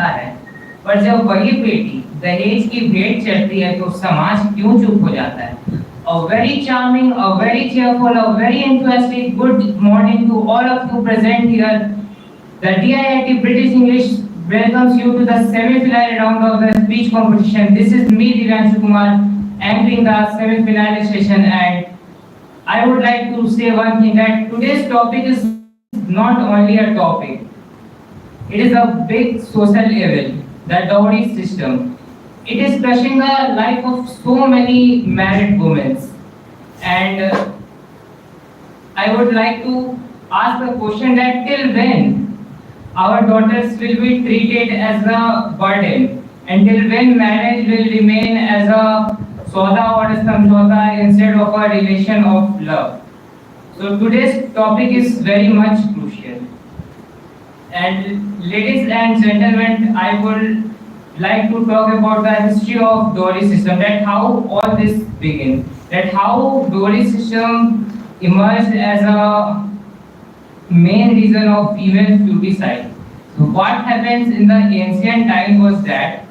जाता है, पर जब वही बेटी दहेज की भेंट चढ़ती है तो समाज क्यों चुप हो जाता है? A very charming, a very cheerful, a very enthusiastic good morning to all of you present here. The DIIT British English welcomes you to the semi-final round of the speech competition. This is me, Divyanshu Kumar, anchoring the semi-final session, and I would like to say one thing, that today's topic is not only a topic, it is a big social evil, the dowry system. It is crushing the life of so many married women. And I would like to ask the question, that till when our daughters will be treated as a burden, until when marriage will remain as a soda or a samjhota instead of a relation of love. So today's topic is very much crucial. And ladies and gentlemen, I would like to talk about the history of dowry system, that how all this began, that how dowry system emerged as a main reason of female suicide. So what happens in the ancient time was that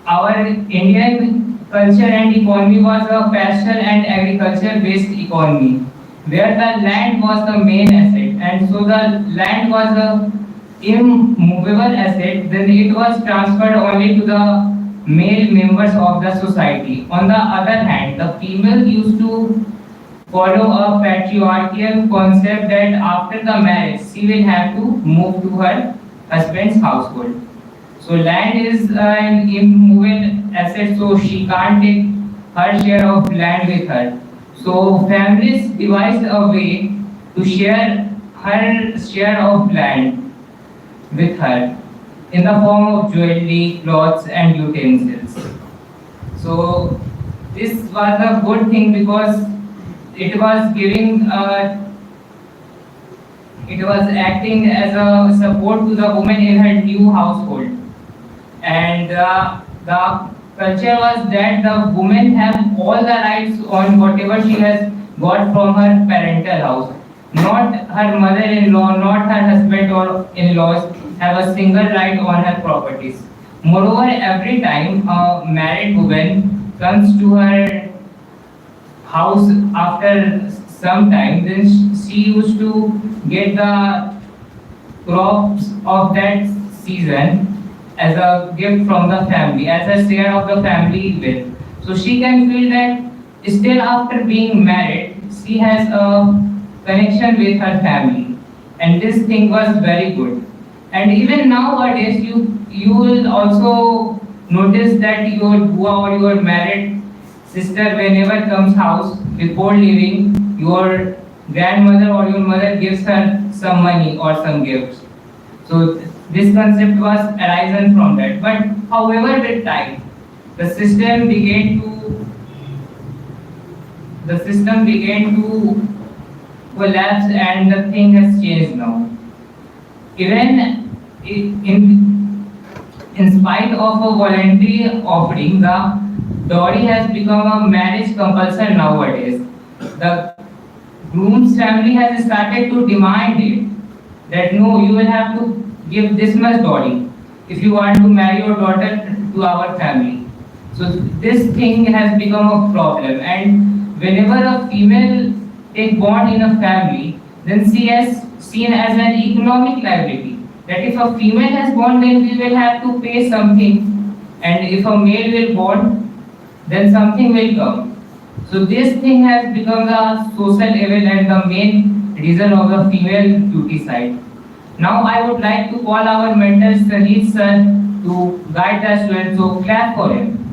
our Indian culture and economy was a pastoral and agriculture based economy, where the land was the main asset, and so the land was a immovable asset, then it was transferred only to the male members of the society. On the other hand, the female used to follow a patriarchal concept that after the marriage she will have to move to her husband's household. So land is an immovable asset, so she can't take her share of land with her. So families devised a way to share her share of land with her in the form of jewelry, clothes, and utensils. So this was a good thing because it was giving, it was acting as a support to the woman in her new household, and the culture was that the woman have all the rights on whatever she has got from her parental house. Not her mother-in-law, not her husband or in-laws have a single right on her properties. Moreover, every time a married woman comes to her house after some time, then she used to get the crops of that season as a gift from the family, as a share of the family wealth. So she can feel that still after being married, she has a connection with her family, and this thing was very good. And even nowadays, you will also notice that your bua or your married sister, whenever comes house before leaving, your grandmother or your mother gives her some money or some gifts. So this concept was arisen from that. But however, with time, the system began to collapse, and the thing has changed now. Even in spite of a voluntary offering, the dowry has become a marriage compulsion nowadays. The groom's family has started to demand it, that no, you will have to give this much dowry if you want to marry your daughter to our family. So this thing has become a problem, and whenever a female take bond in a family, then she is seen as an economic liability. That if a female has bond, then we will have to pay something, and if a male will bond, then something will come. So this thing has become the social evil and the main reason of the female duty side. Now I would like to call our mentor Sanjeev sir to guide the students. So clap for him.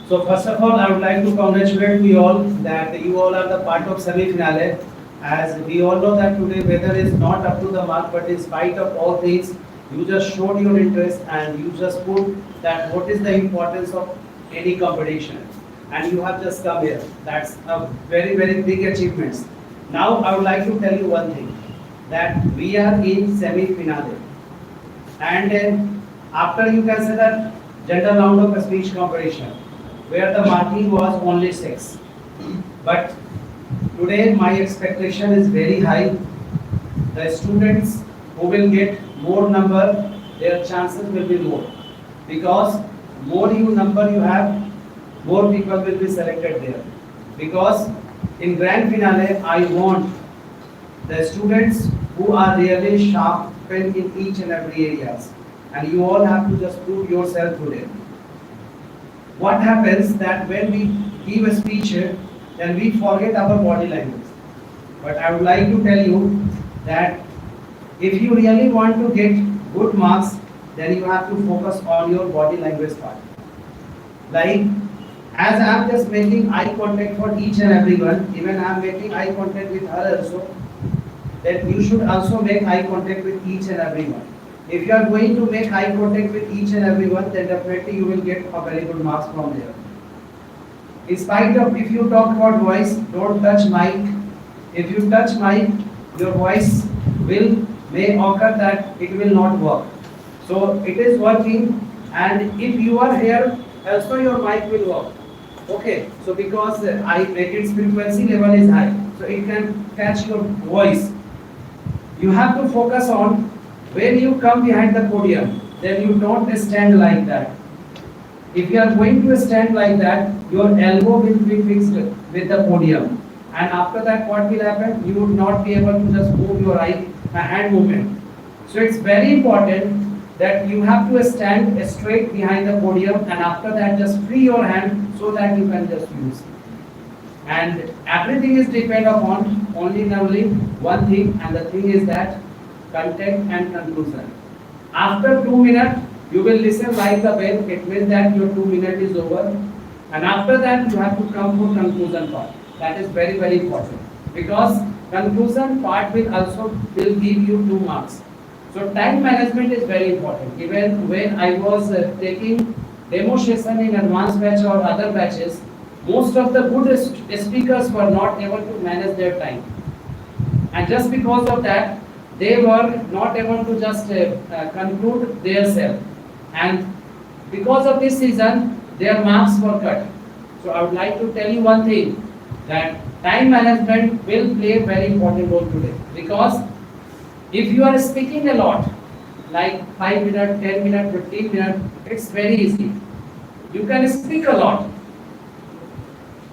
So first of all, I would like to congratulate you all that you all are the part of semi-finale. As we all know that today weather is not up to the mark, but in spite of all things, you just showed your interest and you just put that what is the importance of any competition, and you have just come here. That's a very big achievement. Now I would like to tell you one thing, that we are in semi-finale, and after you consider general round of speech competition, where the marking was only 6. But Today my expectation is very high. The students who will get more number, their chances will be more. Because more number you have, more people will be selected there. Because in grand finale, I want the students who are really sharp in each and every areas. And you all have to just prove yourself today. What happens that when we give a speech, then we forget our body language. But I would like to tell you that if you really want to get good marks, then you have to focus on your body language part. Like, as I am just making eye contact for each and everyone, even I am making eye contact with her also, that you should also make eye contact with each and everyone. If you are going to make eye contact with each and everyone, then definitely you will get a very good marks from there. In spite of, if you talk about voice, don't touch mic. If you touch mic, your voice may occur that it will not work. So it is working, and if you are here, also your mic will work. Okay, so because its frequency level is high, so it can catch your voice. You have to focus on when you come behind the podium, then you don't stand like that. If you are going to stand like that, your elbow will be fixed with the podium. And after that, what will happen? You would not be able to just move your hand movement. So it's very important that you have to stand straight behind the podium, and after that just free your hand so that you can just use. And everything is depend upon only one thing, and the thing is that content and conclusion. After 2 minutes, you will listen like the bell. It means that your 2 minutes is over. And after that, you have to come for conclusion part. That is very, very important. Because conclusion part will give you 2 marks. So time management is very important. Even when I was taking demo session in advanced batch or other batches, most of the good speakers were not able to manage their time. And just because of that, they were not able to just conclude their self. And because of this reason, their marks were cut. So I would like to tell you one thing, that time management will play a very important role today. Because if you are speaking a lot, like 5 minutes, 10 minutes, 15 minutes, it's very easy. You can speak a lot.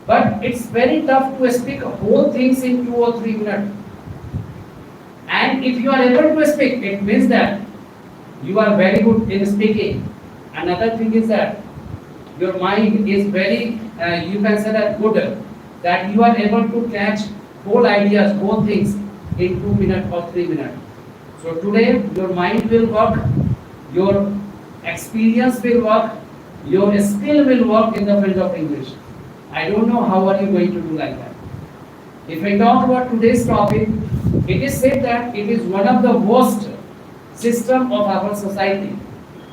But it's very tough to speak whole things in 2 or 3 minutes. And if you are able to speak, it means that you are very good in speaking. Another thing is that your mind is very, you can say that good, that you are able to catch whole ideas, whole things in 2 minutes or 3 minutes. So today your mind will work, your experience will work, your skill will work in the field of English. I don't know how are you going to do like that. If I talk about today's topic, it is said that it is one of the worst system of our society,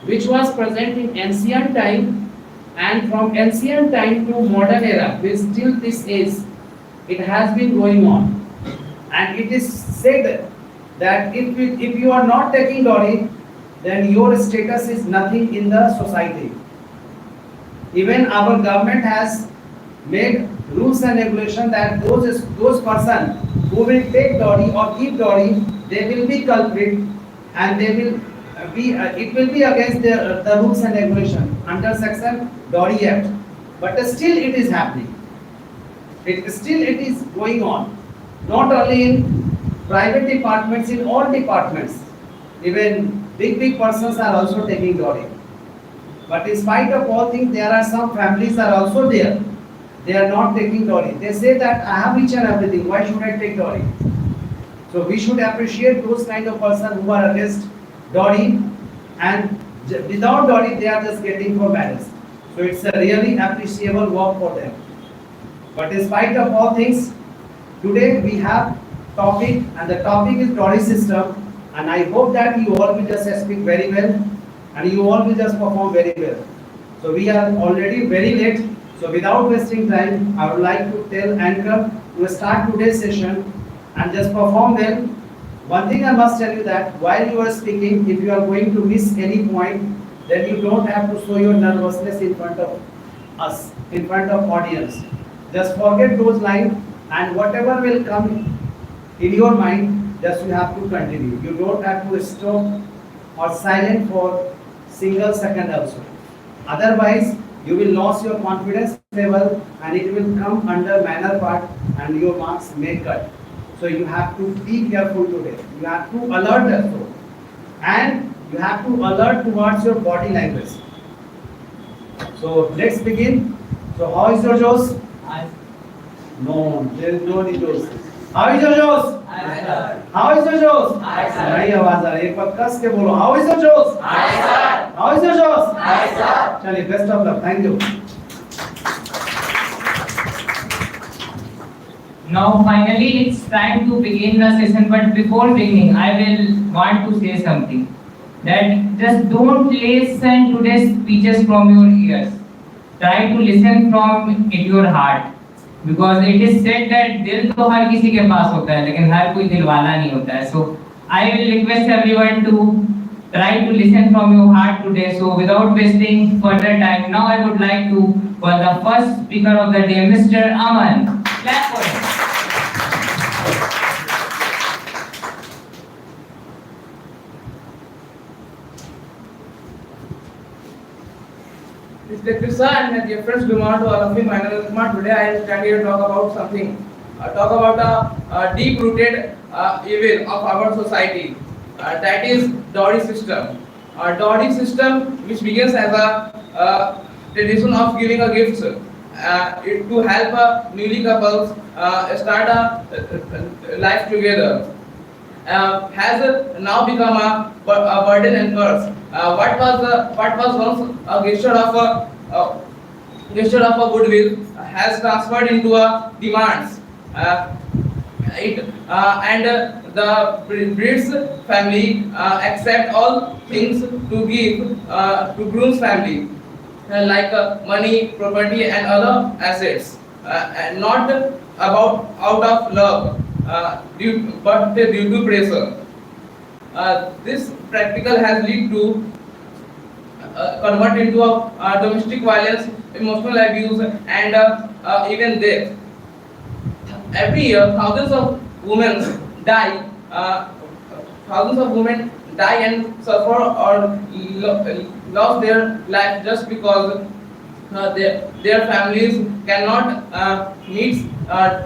which was present in ancient time, and from ancient time to modern era, which till this age, it has been going on. And it is said that if you are not taking Dowry, then your status is nothing in the society. Even our government has made rules and regulation that those person who will take Dowry or give Dowry, they will be culprit, and they will be it will be against the rules and regulation under section Dowry Act. But still it is happening. It is going on. Not only in private departments, in all departments. Even big persons are also taking Dowry. But in spite of all things, there are some families are also there. They are not taking Dowry. They say that I have each and everything. Why should I take Dowry? So we should appreciate those kind of persons who are against Dowry, and without Dowry they are just getting for marriage. So it's a really appreciable work for them. But in spite of all things, today we have topic, and the topic is Dowry system, and I hope that you all will just speak very well, and you all will just perform very well. So we are already very late. So without wasting time, I would like to tell anchor to start today's session and just perform well. One thing I must tell you, that while you are speaking, if you are going to miss any point, then you don't have to show your nervousness in front of us, in front of audience. Just forget those lines and whatever will come in your mind, just you have to continue. You don't have to stop or silent for single second also. Otherwise, you will lose your confidence level and it will come under manner part and your marks may cut. So you have to be careful today. You have to alert also. And you have to alert towards your body language. So let's begin. So how is your Josh? No, there is no need Josh. How is your Josh? How is your Josh? नहीं आवाज आ रही, एक बार कस के बोलो. How is your Josh? How is your Josh? चलिए, best of luck. Thank you. Now finally it's time to begin the session, but before beginning I will want to say something. That just don't listen to today's speeches from your ears. Try to listen from your heart. Because it is said that दिल तो हर किसी के पास होता है, लेकिन हर कोई दिल वाला नहीं होता है. So I will request everyone to try to listen from your heart today. So without wasting further time, now I would like to call the first speaker of the day, Mr. Aman. Clap for him. Respected sir and my dear friends, good morning to all of you. My name is Kumar. Today I will stand here to talk about something. Talk about a deep-rooted evil of our society. That is dowry system. Dowry system, which begins as a tradition of giving a gift to help newly couples start a life together. Has now become a burden and curse. What was once a gesture of a goodwill has transferred into a demands. The bride's family accept all things to give to groom's family, like money, property, and other assets, and not about out of love, but due to pressure. This practical has led to convert into a domestic violence, emotional abuse, and even death. Every year, thousands of women die. Thousands of women die and suffer or lost their life just because their families cannot meet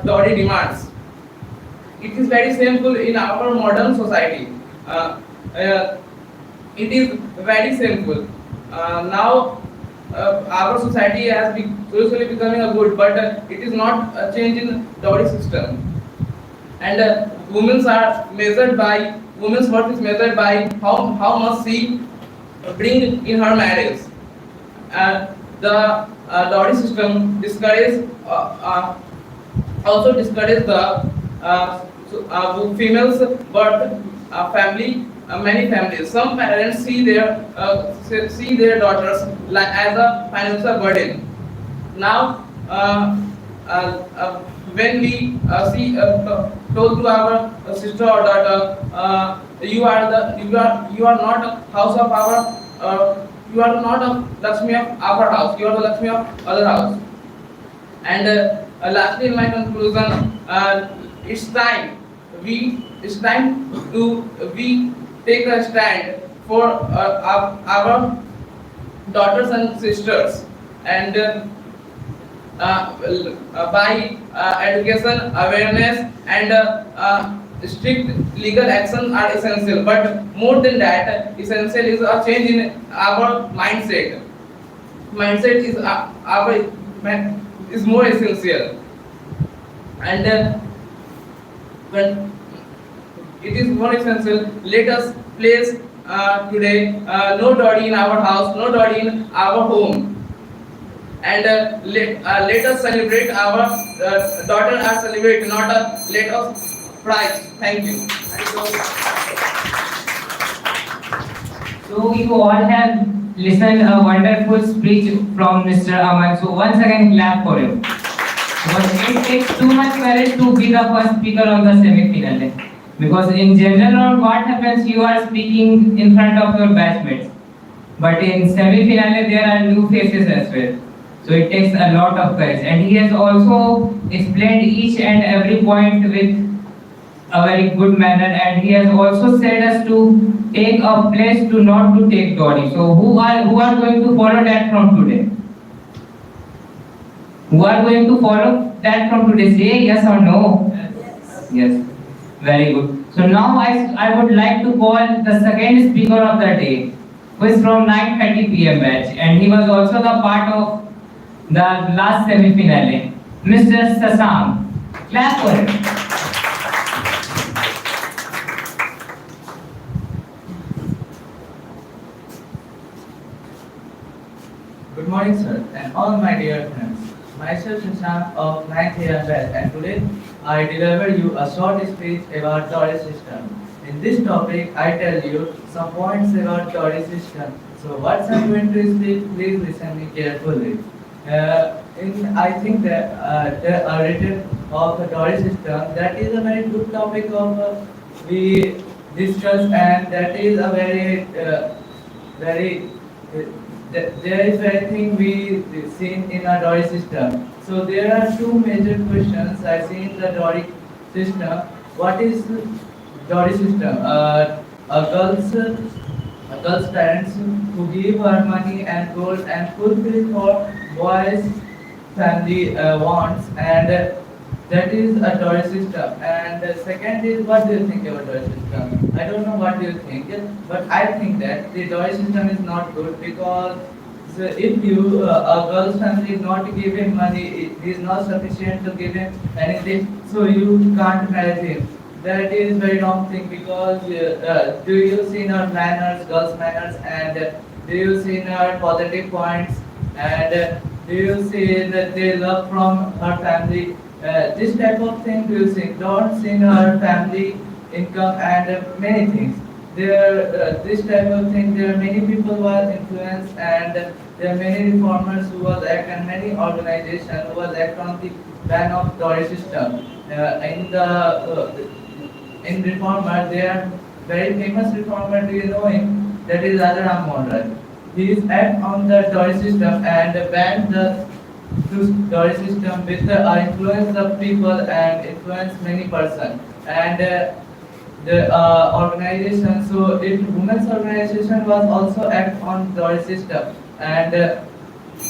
dowry demands. It is very shameful in our modern society. It is very shameful. Now our society has socially becoming a good, but it is not a change in dowry system. And women's worth is measured by how much she bring in her marriage. The dowry system also discourages the females birth many families. Some parents see their daughters as a financial burden. Now, when we told to our sister or daughter, you are not a house of our, you are not a Lakshmi of our house. You are the Lakshmi of other house. And lastly, in my conclusion, it's time to we take a stand for our daughters and sisters, and by education, awareness, and strict legal action are essential. But more than that, essential is a change in our mindset. Mindset is more essential, and when it is more essential, let us place today no dowry in our house, no dowry in our home, and let us celebrate our daughter are celebrate, not let us prize. Thank you. So you all have listened a wonderful speech from Mr. Aman. So once again clap for him. Because it takes too much courage to be the first speaker on the semi-final. Because in general, what happens, you are speaking in front of your batchmates. But in semi-finale, there are new faces as well. So it takes a lot of courage, and he has also explained each and every point with a very good manner, and he has also said us to take a place to not to take dowry. So who are going to follow that from today? Who are going to follow that from today? Say yes or no. Yes. Very good. So now I would like to call the second speaker of the day, who is from 9:30 p.m. batch, and he was also the part of the last semi-finale, Mr. Sasam. Clap for him. Good morning, sir, and all my dear friends. Myself Shashank of 9th year batch, and today I deliver you a short speech about dowry system. In this topic, I tell you some points about dowry system. So, what I'm going to speak, please listen me carefully. I think that there are written of the dowry system. That is a very good topic of we discuss, and that is a very there is very thing we seen in our dowry system. So there are two major questions I see in the dowry system. What is dowry system? A girl's parents who give her money and gold and fulfill for boys' family wants, and that is a dowry system. And second is, what do you think about dowry system? I don't know what do you think, but I think that the dowry system is not good because if you a girl's family is not giving money, it is not sufficient to give him anything, so you can't marry him. That is very wrong thing because do you see her manners, girls' manners, and do you see her positive points, and do you see that they love from her family? This type of thing do you see? Don't see her family income and many things. This type of thing. There are many people who are influenced, and there are many reformers who was act, and many organizations who was act on the ban of dowry system. In reformer, there are very famous reformer. Do you know him? That is Raja Ram Mohan Rai. He is act on the dowry system and ban the dowry system with influence of people and influence many person, and the organization. So it women's organization was also act on dowry system, and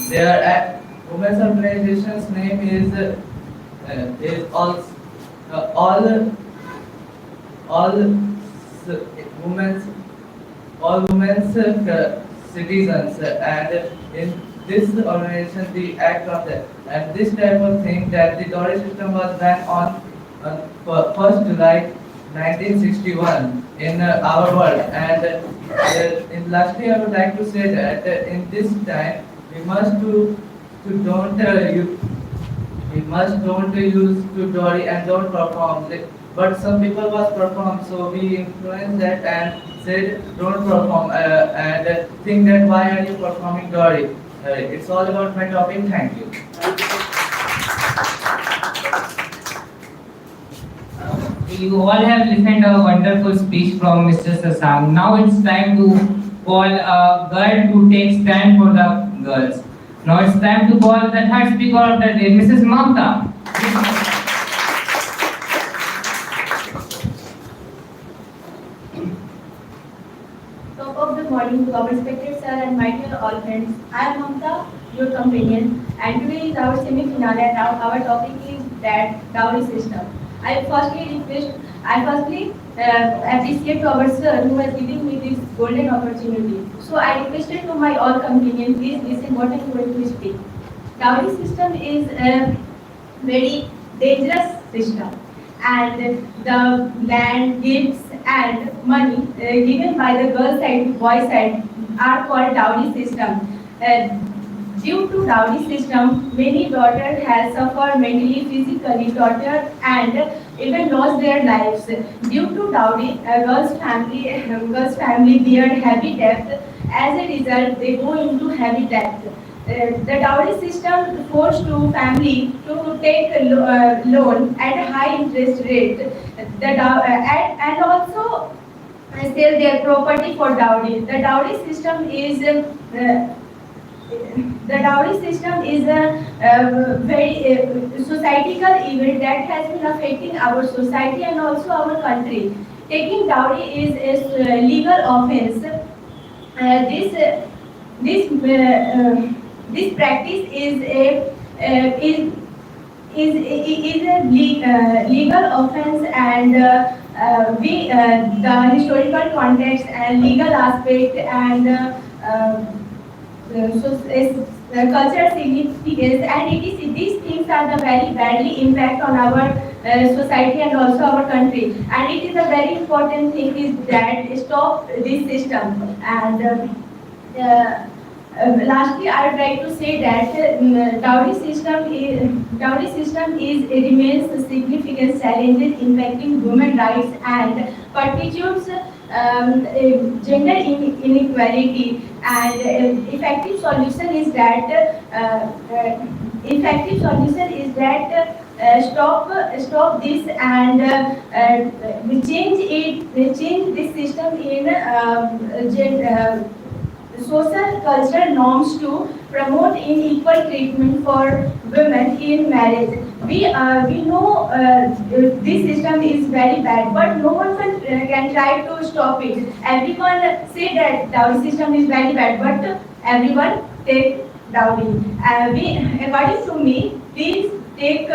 their women's organization's name is all women's citizens, and in this organization the act of that, and this type of thing that the dowry system was banned on 1st July 1961 in our world. And in lastly I would like to say that in this time we must don't use to dowry and don't perform. But some people was perform, so we influenced that and said don't perform, and think that why are you performing dowry? It's all about my topic. Thank you. You all have listened a wonderful speech from Mr. Sasang. Now it's time to call a girl to take stand for the girls. Now it's time to call the third speaker of the day, Mrs. Mamta. Top of the morning to our respected sir and my dear all friends. I am Mamta, your companion, and today is our semi-finale, and now our topic is that dowry system. I firstly appreciate to our sir who has given me this golden opportunity. So I requested to my all companion, please listen what I am going to speak. Dowry system is a very dangerous system, and the land, gifts and money given by the girl side to boy side are called dowry system. Due to dowry system, many daughters have suffered mentally, physically, tortured and even lost their lives. Due to dowry, a girl's family bear heavy debt. As a result, they go into heavy debt. The dowry system forced to family to take a loan at a high interest rate, and also sell their property for dowry. The dowry system is the dowry system is a very societal event that has been affecting our society and also our country. Taking dowry is a legal offense. This this practice is a legal offense, and the historical context and legal aspect and cultural significance, and it is these things are the very badly impact on our society and also our country, and it is a very important thing is that stop this system. And lastly, I would like to say that dowry system is remains a significant challenges impacting women rights and perpetuates gender inequality. And effective solution is that stop this and change this system in social cultural norms to promote equal treatment for women in marriage. We know this system is very bad, but no one can try to stop it. Everyone say that dowry system is very bad, but everyone take dowry. According to me, please take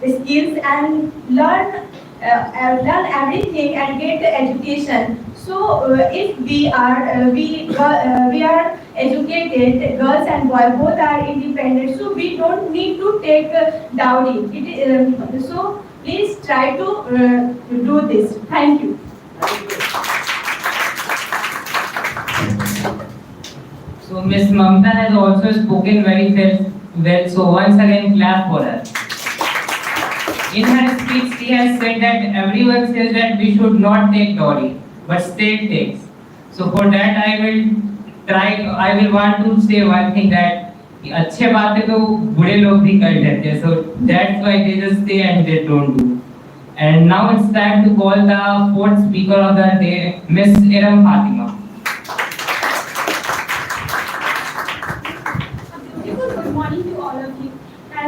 skills and learn everything and get education. So if we are educated, girls and boys both are independent, so we don't need to take dowry. So please try to do this. Thank you. So Miss Mamta has also spoken very well. So once again, clap for her. In her speech, she has said that everyone says that we should not take dowry, but state takes. So for that, I will want to say one thing, that अच्छे बातें तो बुरे लोग भी कर लेते हैं. So that's why they just say and they don't do. And now it's time to call the fourth speaker of the day, Miss Iram Fatima. Good morning to all of you. I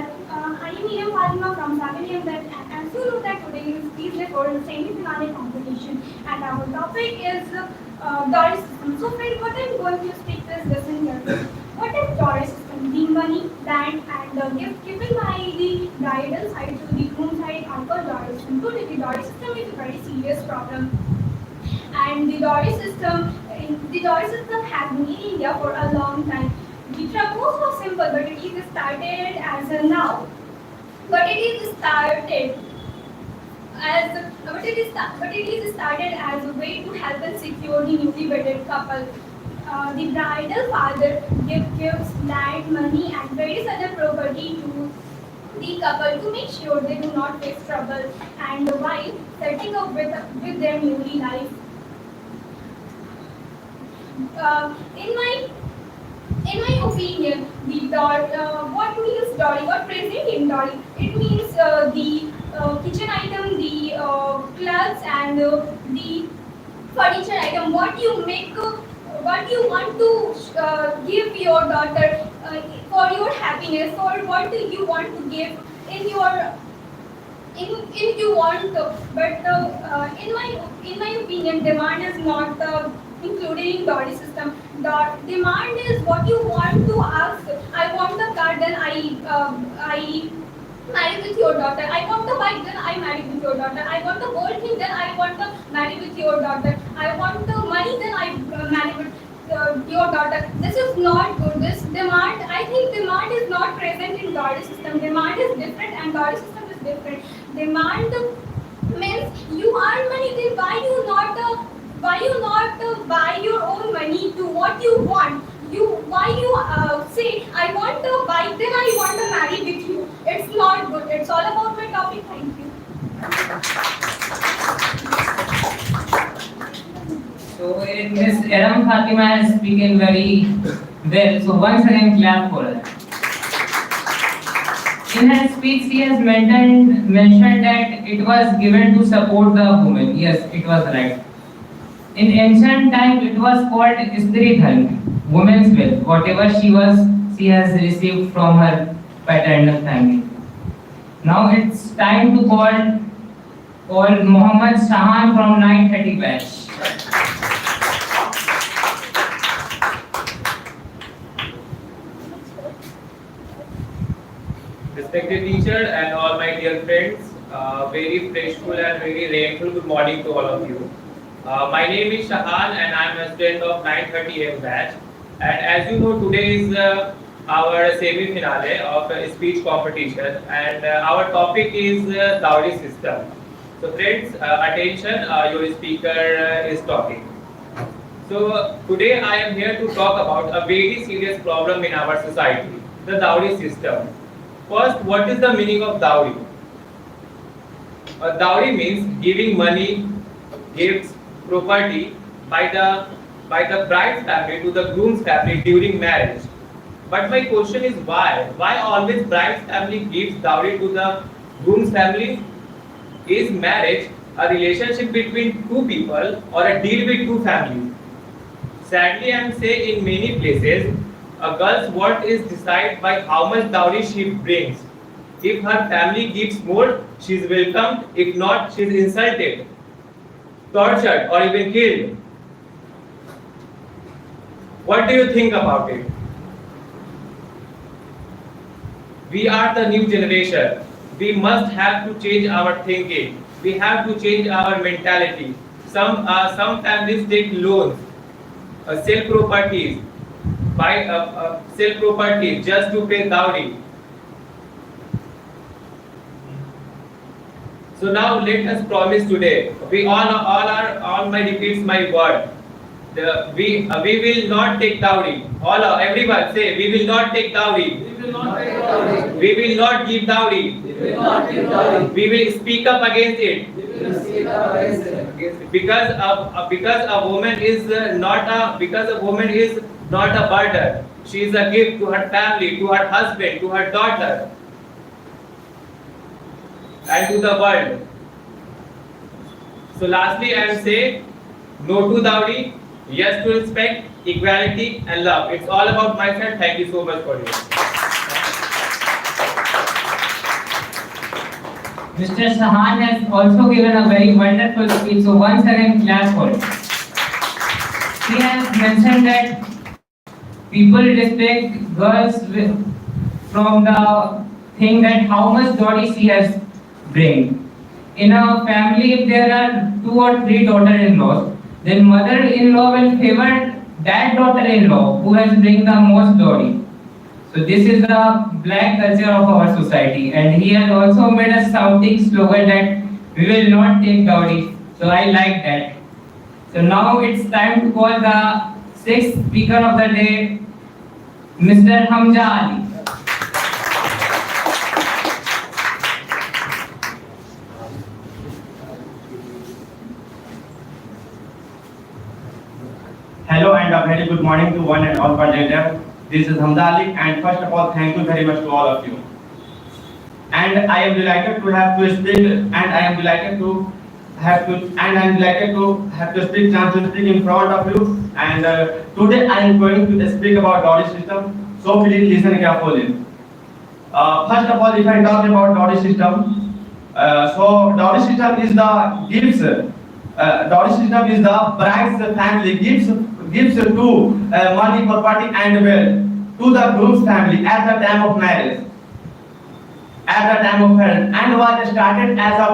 am Iram Fatima from 7am, as you know that today is Tuesday for the semi-finale competition, and our topic is dowry system. So friends, what I am going to speak is listen here. What is dowry system? The money, land and the gift given by the bridal side to the groom side are called dowry system. Today the dowry system is a very serious problem, and the dowry system has been in India for a long time. The trouble was simple, but it is started as a now. But it is started as a way to help and secure the newly wedded couple. The bridal father gives land, money, and various other property to the couple to make sure they do not face trouble, and the wife setting up with their newly life. In my opinion, what means dowry? What present in dowry? It means the kitchen item, the clothes, and the furniture item. What you want to give your daughter for your happiness, or what do you want to give in your if you want. But in my opinion, demand is not included in dowry system. Demand is what you want to ask. I want the car, then I marry with your daughter. I want the bike, then I marry with your daughter. I want the gold thing, then I want to marry with your daughter. I want the money, then I marry with your daughter. This is not good. This demand, I think demand is not present in dowry system. Demand is different and dowry system is different. Demand means you earn money, then why you not buy your own money to what you want? Why you say I want to buy, then I want to marry with you? It's not good. It's all about my topic. Thank you. So Miss Iram Fatima has spoken very well. So once again, clap for her. In her speech, she has mentioned that it was given to support the woman. Yes, it was right. In ancient time, it was called Istri Dharma. woman's wealth, whatever she has received from her paternal family. Now it's time to call Mohammed Shahan from 930 batch. Respected teacher and all my dear friends, very freshful and very rainful good morning to all of you. My name is Shahan and I am a student of 930 batch. And as you know, today is our semi-finale of a speech competition, and our topic is dowry system. So friends, attention, your speaker is talking. So today I am here to talk about a very serious problem in our society, the dowry system. First, what is the meaning of dowry? Dowry means giving money, gifts, property by the bride's family to the groom's family during marriage. But my question is why? Why always bride's family gives dowry to the groom's family? Is marriage a relationship between two people or a deal with two families? Sadly, I am saying in many places, a girl's worth is decided by how much dowry she brings. If her family gives more, she is welcomed. If not, she is insulted, tortured, or even killed. What do you think about it? We are the new generation. We must have to change our thinking. We have to change our mentality. Some families take loans, sell properties, sell property just to pay dowry. So now let us promise today. All my repeats my word. We will not take dowry. Everyone say we will not take dowry. We will not take dowry. We will not give dowry. We will not give dowry. We will speak up against it. We will speak up against it. Because a woman is not a burden. She is a gift to her family, to her husband, to her daughter, and to the world. So lastly, I am saying no to dowry, yes to respect, equality, and love. It's all about myself. Thank you so much for you. Mr. Shahan has also given a very wonderful speech, so once again clap for it. He has mentioned that people respect girls from the thing that how much dowry she has bring. In a family, if there are 2 or 3 daughter-in-laws, then mother-in-law will favor that daughter-in-law who has bring the most dowry. So this is the black culture of our society, and he has also made a shouting slogan that we will not take dowry. So I like that. So now it's time to call the 6th speaker of the day, Mr. Hamza Ali. Hello and a very good morning to one and all present. This is Hamza Ali, and first of all, thank you very much to all of you. And I am delighted to have to speak, and I am delighted to have to speak chance to speak in front of you. And today I am going to speak about dowry system. So please listen carefully. First of all, if I talk about dowry system, so dowry system is the gifts. Dowry system is the bride's family gives to money, property, and wealth to the groom's family at the time of marriage, and was started as a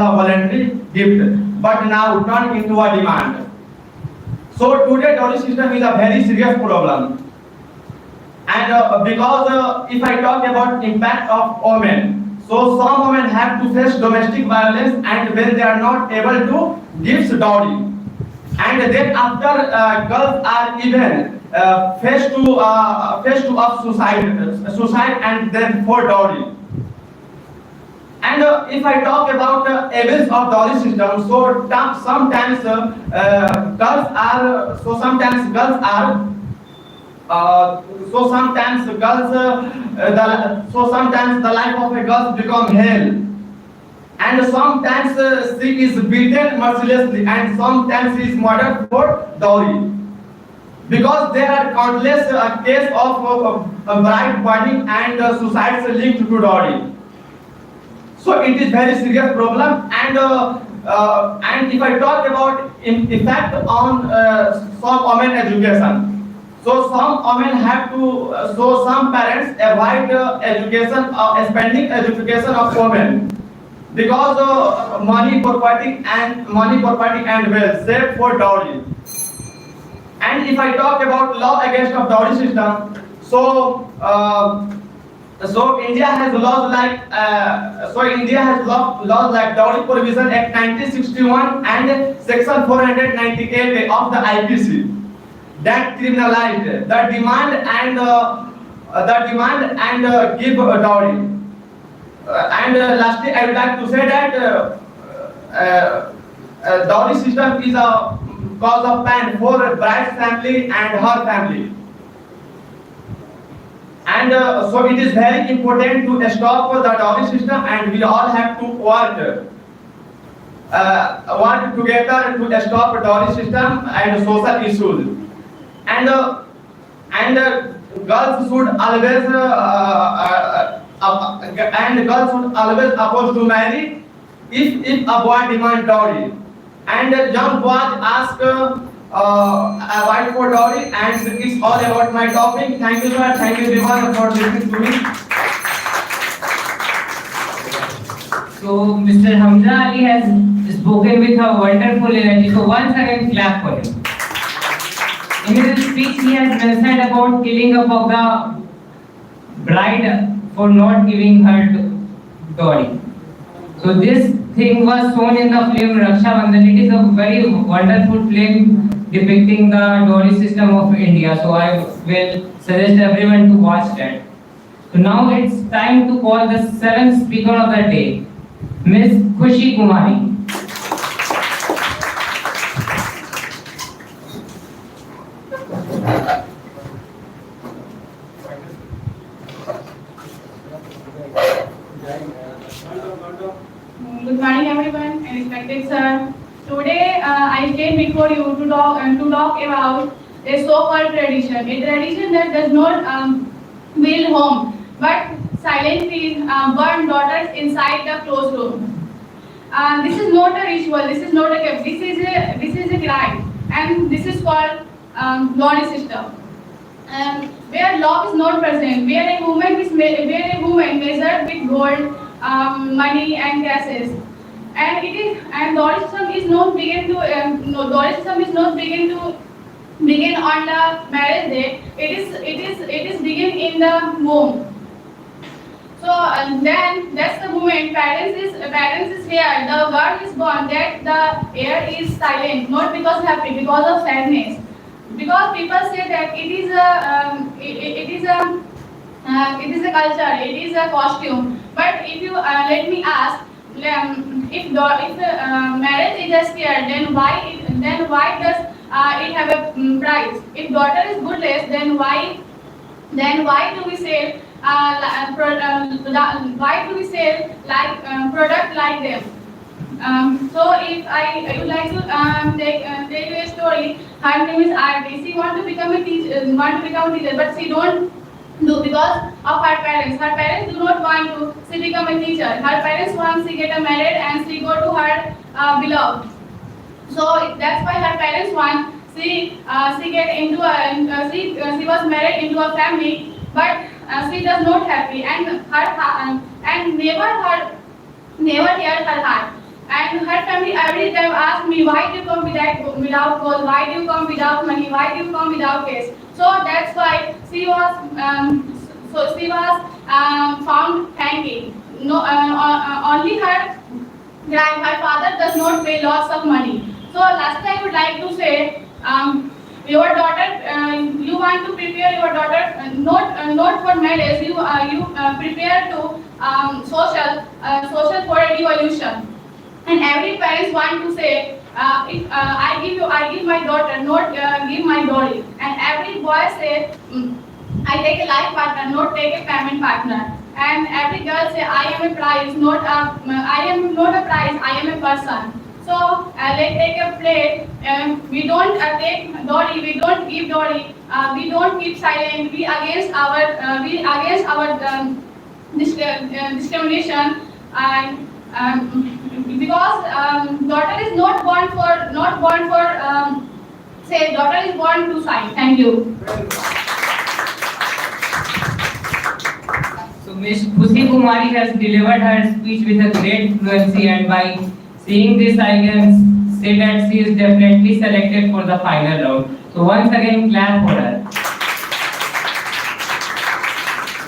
voluntary gift, but now turned into a demand. So today dowry system is a very serious problem, and because if I talk about impact of women, so some women have to face domestic violence, and when they are not able to give dowry, and then after girls are even face to of suicide and then for dowry. And if I talk about the evils of dowry system, so sometimes girls are the life of a girl become hell, and sometimes she is beaten mercilessly, and sometimes she is murdered for dowry. because there are countless cases of bride burning and suicides linked to dowry. So it is very serious problem, and if I talk about effect on some women education, so some women have to, so some parents avoid education, spending education of women because money, property and wealth saved for dowry. And if I talk about law against of dowry system, so India has laws like laws like Dowry Provision Act 1961 and Section 498 of the IPC that criminalized the demand and give a dowry. And lastly, I would like to say that dowry system is a cause of pain for bride's family and her family. And so it is very important to stop the dowry system, and we all have to work together to stop dowry system and social issues. And girls should always oppose to marry if a boy demand dowry. And young boys ask avoid for dowry, and it's all about my topic. Thank you, sir. Thank you everyone for listening to me. So Mr. Hamza Ali has spoken with a wonderful energy. So once again clap for him. In his speech, he has mentioned about killing up of the bride for not giving her dowry. So this thing was shown in the film Raksha Bandhan. It is a very wonderful film depicting the dowry system of India. So I will suggest everyone to watch that. So now it's time to call the seventh speaker of the day, Miss Khushi Kumari. Good morning, everyone, and respected sir. Today, I stand before you to talk about a so-called tradition, a tradition that does not build home, but silently burn daughters inside the closed room. This is not a ritual. This is not a gift. This is a crime, and this is called dowry system. Where love is not present, where a woman measured with gold, money and cases, and dowry system is not begin on the marriage day. It is begin in the womb. So then that's the moment parents is here. The word is born that the air is silent, not because happy, because of sadness. Because people say that it is a culture, it is a costume. But if you let me ask, if marriage is a scare, then why does it have a price? If daughter is goodless, then why do we sell product like them? So if I would like to tell you a story. Her name is Arti. She want to become a teacher, but she don't do because of her parents. Her parents do not want to she become a teacher. Her parents want she get married and she go to her beloved. So that's why her parents want she get into she was married into a family, but she does not happy, and and never hear her heart. And her family every time ask me, why do you come without gold? Why do you come without money? Why do you come without cash? So that's why she was found hanging. No, only her father does not pay lots of money. So last I would like to say, your daughter, you want to prepare your daughter not for marriage. You prepare to social for a revolution. And every parents want to say, if I give my daughter, not give my dowry. And every boy say, I take a life partner, not take a payment partner. And every girl say, I am a prize, I am not a prize, I am a person. So let's take a plate. We don't take dowry. We don't give dowry. We don't keep silent. We against our discrimination, and because daughter is not born for say daughter is born to sign. Thank you. So Ms. Khushi Kumari has delivered her speech with a great fluency, and by seeing this I can say that she is definitely selected for the final round. So once again clap for her.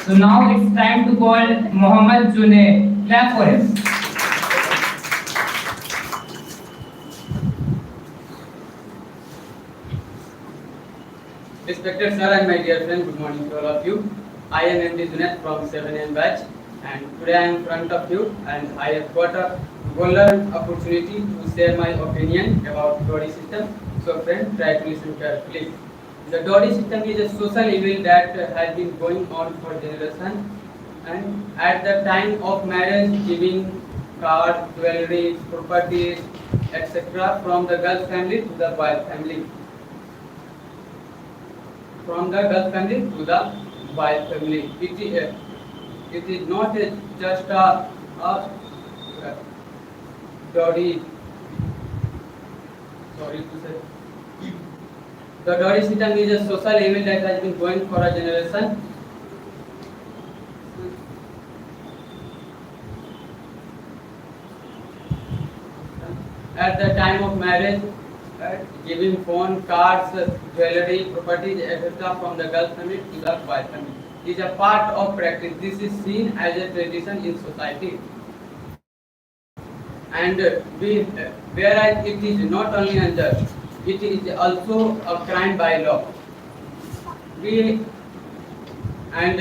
So now it's time to call Mohammad Junaid. Clap for him. Respected sir and my dear friend, good morning to all of you. I am MD Junaid from 7M batch, and today I am in front of you and I have got a golden opportunity to share my opinion about Dowry system. So friend, try to listen carefully. The Dowry system is a social evil that has been going on for generations, and at the time of marriage, giving cards, jewelry, properties, etc. from the girl's family to the boy's family. From the girl family to the boy family. It is not just a dowry. Sorry to say. The dowry system is a social evil that has been going for a generation. At the time of marriage, giving phone, cards, jewelry, properties, etc. from the girl family to the boy family is a part of practice. This is seen as a tradition in society, and whereas it is not only unjust, it is also a crime by law. We and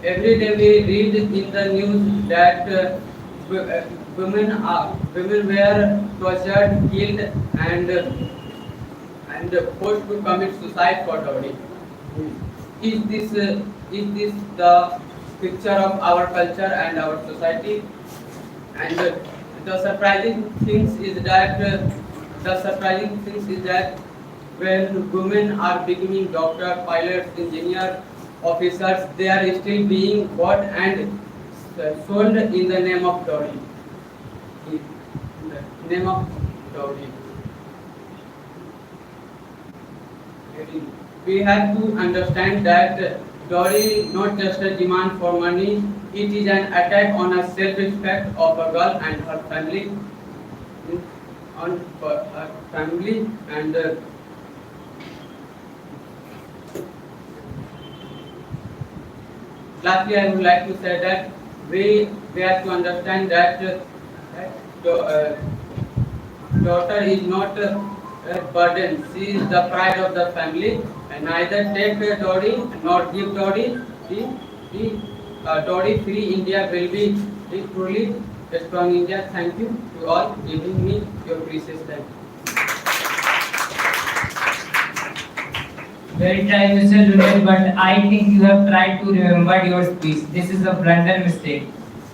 every day we read in the news that women were tortured, killed, and forced to commit suicide for dowry. Is this the picture of our culture and our society? And the surprising things is that when women are becoming doctor, pilots, engineer, officers, they are still being bought and sold in the name of dowry. In the name of dowry. We have to understand that dowry is not just a demand for money, it is an attack on a self-respect of a girl and her family, and lastly I would like to say that we have to understand that daughter is not a burden. She is the pride of the family, and neither take dowry nor give dowry. The dowry-free India will be truly a strong India. Thank you to all giving me your precious time. Well tried, Mr. Junaid, but I think you have tried to remember your speech. This is a blunder mistake.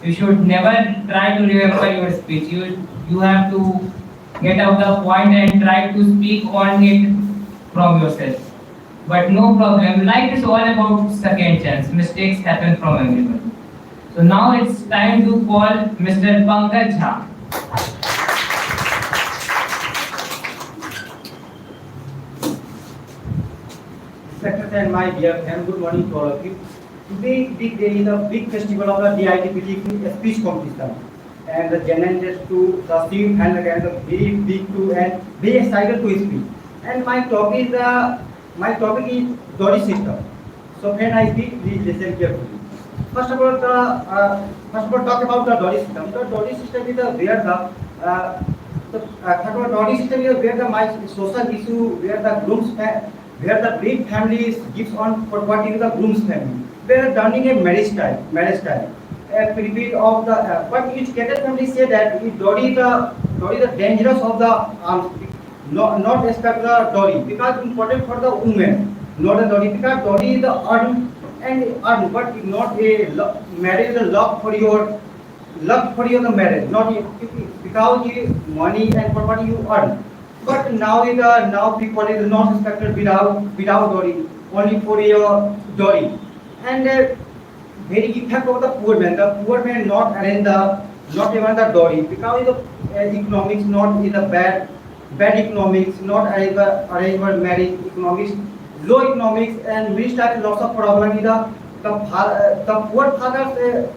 You should never try to remember your speech. You have to get out the point and try to speak on it from yourself. But no problem. Life is all about second chance. Mistakes happen from everyone. So now it's time to call Mr. Pankaj Jha. Secretary and my dear friend, good morning to all of you. Today, big day is a big festival of the DIT speech competition, and the generators to the team and again the very big to and very excited to speak. And my topic is dowry system. So when I speak, please listen carefully. First of all, talk about the dowry system. The dowry system is where my social issue where the bride families gives on property to the groom's family. We are turning a marriage time. A period of the but each cadet family say that dowry the dangerous of the not respect the dowry because important for the women, not a dowry because dowry is the earn, but not a marriage is a lock for your luck for your marriage, not because money and property you earn. But now people is not expected without dowry, only for your dowry. And very effect of the poor man. The poor man not even the dowry because the economics not is a bad economics, not arrangement marriage economics, low economics, and which type lots of problem is the poor fathers.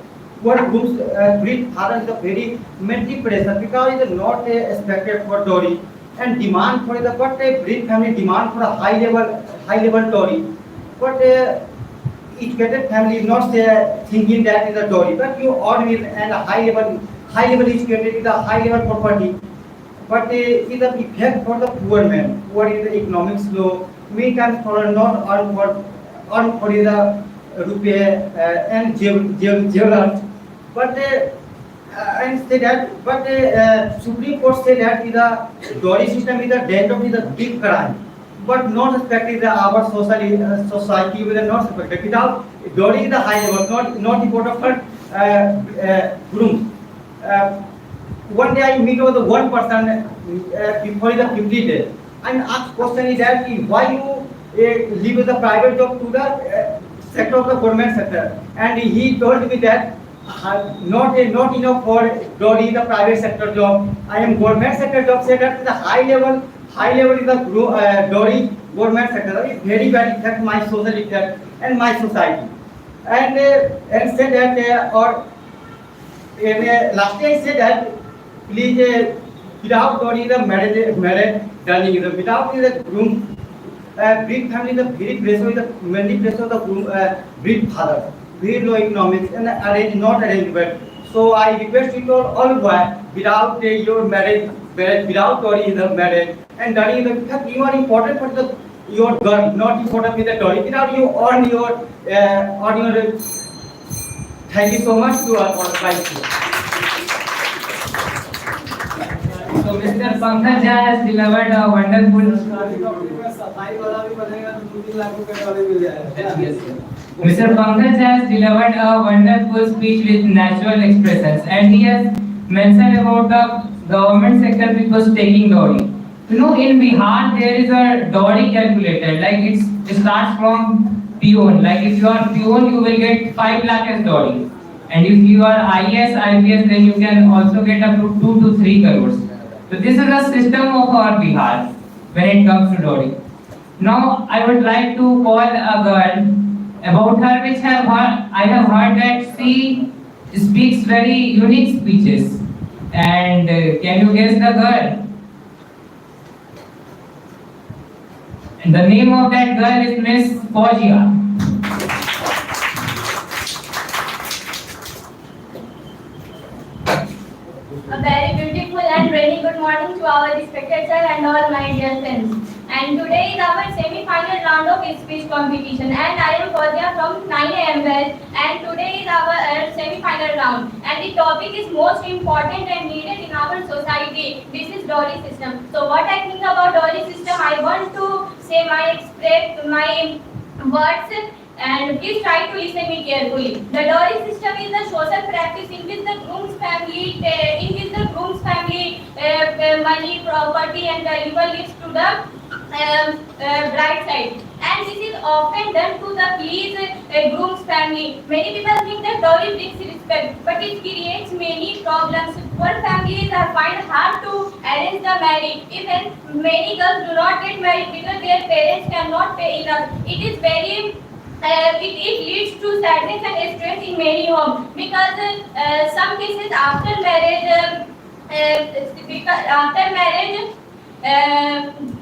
Poor groups breed father is a very mentally pressure because it is not expected for dowry and demand for the but breed family demand for a high level dowry, but educated family is not thinking that is a dowry, but you earn with and a high level educated is a high level property, but is the effect for the poor man. Poor is the economics low. Many times for not earn for the rupiah and jewelers, but and say that, but Supreme Court say that is the dowry system is a death of is a big crime, but not respected our society will not respected. Without dowry is the high level, not important for groom. One day I meet with one person before the 50 days. And asked question is that why you leave the private job to the sector of the government sector, and he told me that not enough for dowry the private sector job. I am government sector job. Said that the high level is the dowry government sector. It very bad affect my social effect and my society. And said that last day I said that please without dowry the marriage done is without the groom breed family the very pressure the mainly pressure the groom breed father. Very low economics and not arrangement. So I request you all boy without your marriage, without dowry in the marriage, and dowry in the you are important for your girl, not important with the dowry. Without you earn your thank you so much to our advice. So Mr. Pankaj has delivered a wonderful. Mr. Pankaj has delivered a wonderful speech with natural expressions, and he has mentioned about the government sector people taking dowry. You know, in Bihar there is a dowry calculator. Like it starts from peon. Like if you are peon, you will get 5 lakh as dowry, and if you are IS, IPS, then you can also get up to 2 to 3 crores. So this is the system of our Bihar when it comes to dowry. Now I would like to call a girl. About her, which I have heard that she speaks very unique speeches. And can you guess the girl? And the name of that girl is Miss Fauziya. A very beautiful and very good morning to our respected sir and all my dear friends. And today is our semi-final round of speech competition, and I am Fauziya from 9 a.m. batch, and today is our semi-final round, and the topic is most important and needed in our society. This is dowry system. So what I think about dowry system, I want to say my words, and please try to listen me carefully. The dowry system is a social practice in which the groom's family money, property, and valuable gifts to the bride side, and this is often done to the please groom's family. Many people think that dowry brings respect, but it creates many problems. Poor families are find hard to arrange the marriage. Even many girls do not get married because their parents cannot pay enough. It is very it leads to sadness and stress in many homes because some cases after marriage,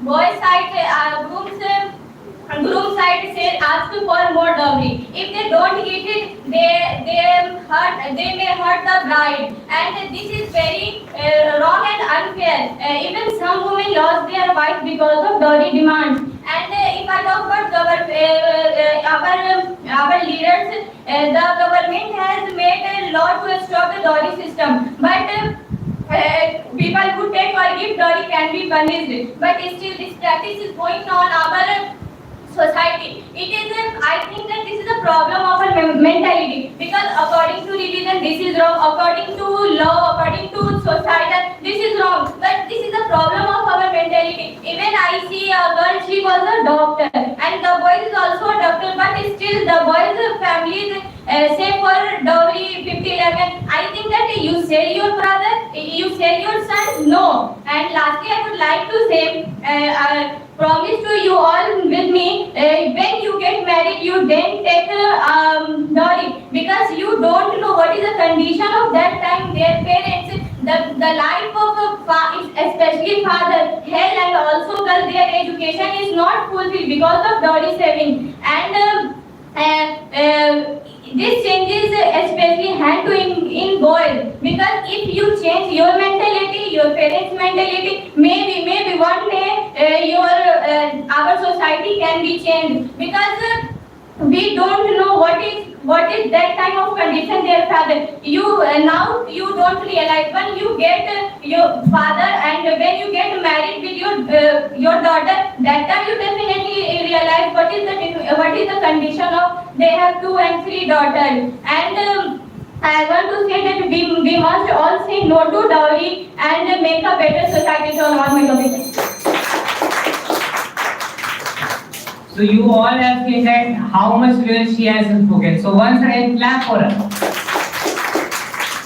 boy side groom side say ask for more dowry. If they don't get it, they may hurt the bride, and this is very wrong and unfair. Even some women lost their wife because of dowry demands. And if I talk about our leaders, the government has made a law to stop the dowry system, but people who take or give dowry can be punished. But still, this practice is going on our society. It is I think that this is a problem of a mentality, because according to religion this is wrong, according to law, according to society this is wrong. But this is a problem of our mentality. Even I see a girl, she was a doctor, and the boy is also a doctor, but still the boy's family say for dowry 50-11. I think that you sell your brother, you sell your son, no. And lastly, I would like to say, promise to you all with me, when you get married, you then take dowry, because you don't know what is the condition of that time, their parents, the life of especially father, health, and also girl, their education is not fulfilled because of dowry saving. And this changes especially hand to in boys, because if you change your mentality, your parents' mentality, maybe one day our society can be changed, because we don't know what is that time of condition their father. Now you don't realize when you get your father, and when you get married with your daughter, that time you definitely realize what is the condition of they have 2 and 3 daughters. And I want to say that we must all say no to dowry and make a better society. So all my topic. So you all have seen that how much well she has spoken. So once again, clap for her.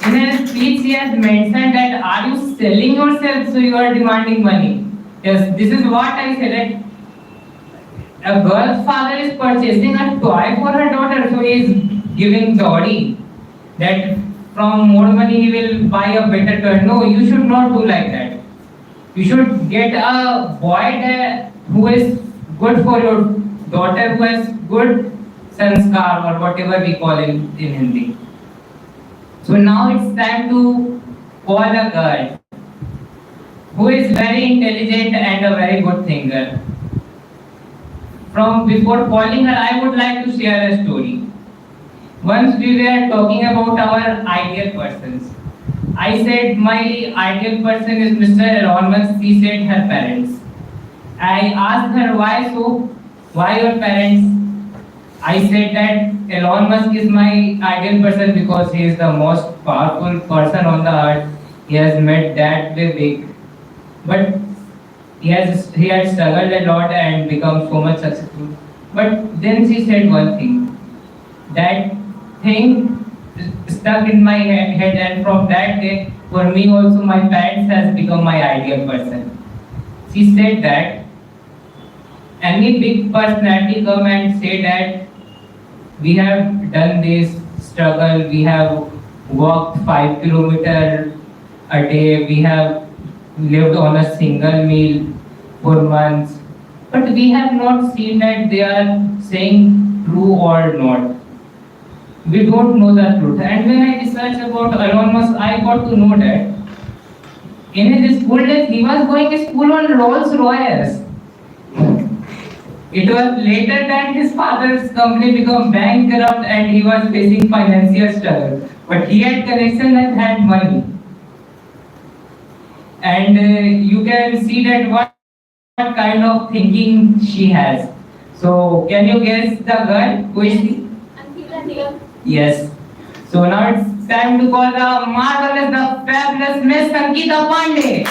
In her speech, she has mentioned that are you selling yourself, so you are demanding money? Yes, this is what I said. That a girl's father is purchasing a toy for her daughter, so he is giving dowry. That from more money he will buy a better toy. No, you should not do like that. You should get a boy who is good for your daughter, who has good sanskar or whatever we call it in Hindi. So now it's time to call a girl who is very intelligent and a very good thinker. From before calling her, I would like to share a story. Once we were talking about our ideal persons. I said my ideal person is Mr. Elon Musk. She said her parents. I asked her why so? Why your parents? I said that Elon Musk is my ideal person because he is the most powerful person on the earth. He has made that way big. But he had struggled a lot and become so much successful. But then she said one thing. That thing stuck in my head, and from that day, for me also my parents has become my ideal person. She said that any big personality come and say that we have done this struggle, we have walked 5 kilometers a day, we have lived on a single meal for months, but we have not seen that they are saying true or not. We don't know the truth. And when I researched about Elon Musk, I got to know that in his school days he was going to school on Rolls Royce. It was later that his father's company became bankrupt and he was facing financial struggle. But he had connection and had money. And you can see that what kind of thinking she has. So can you guess the girl? Who is she? Yes. So now it's time to call the marvelous, the fabulous Miss Sankita Pandey.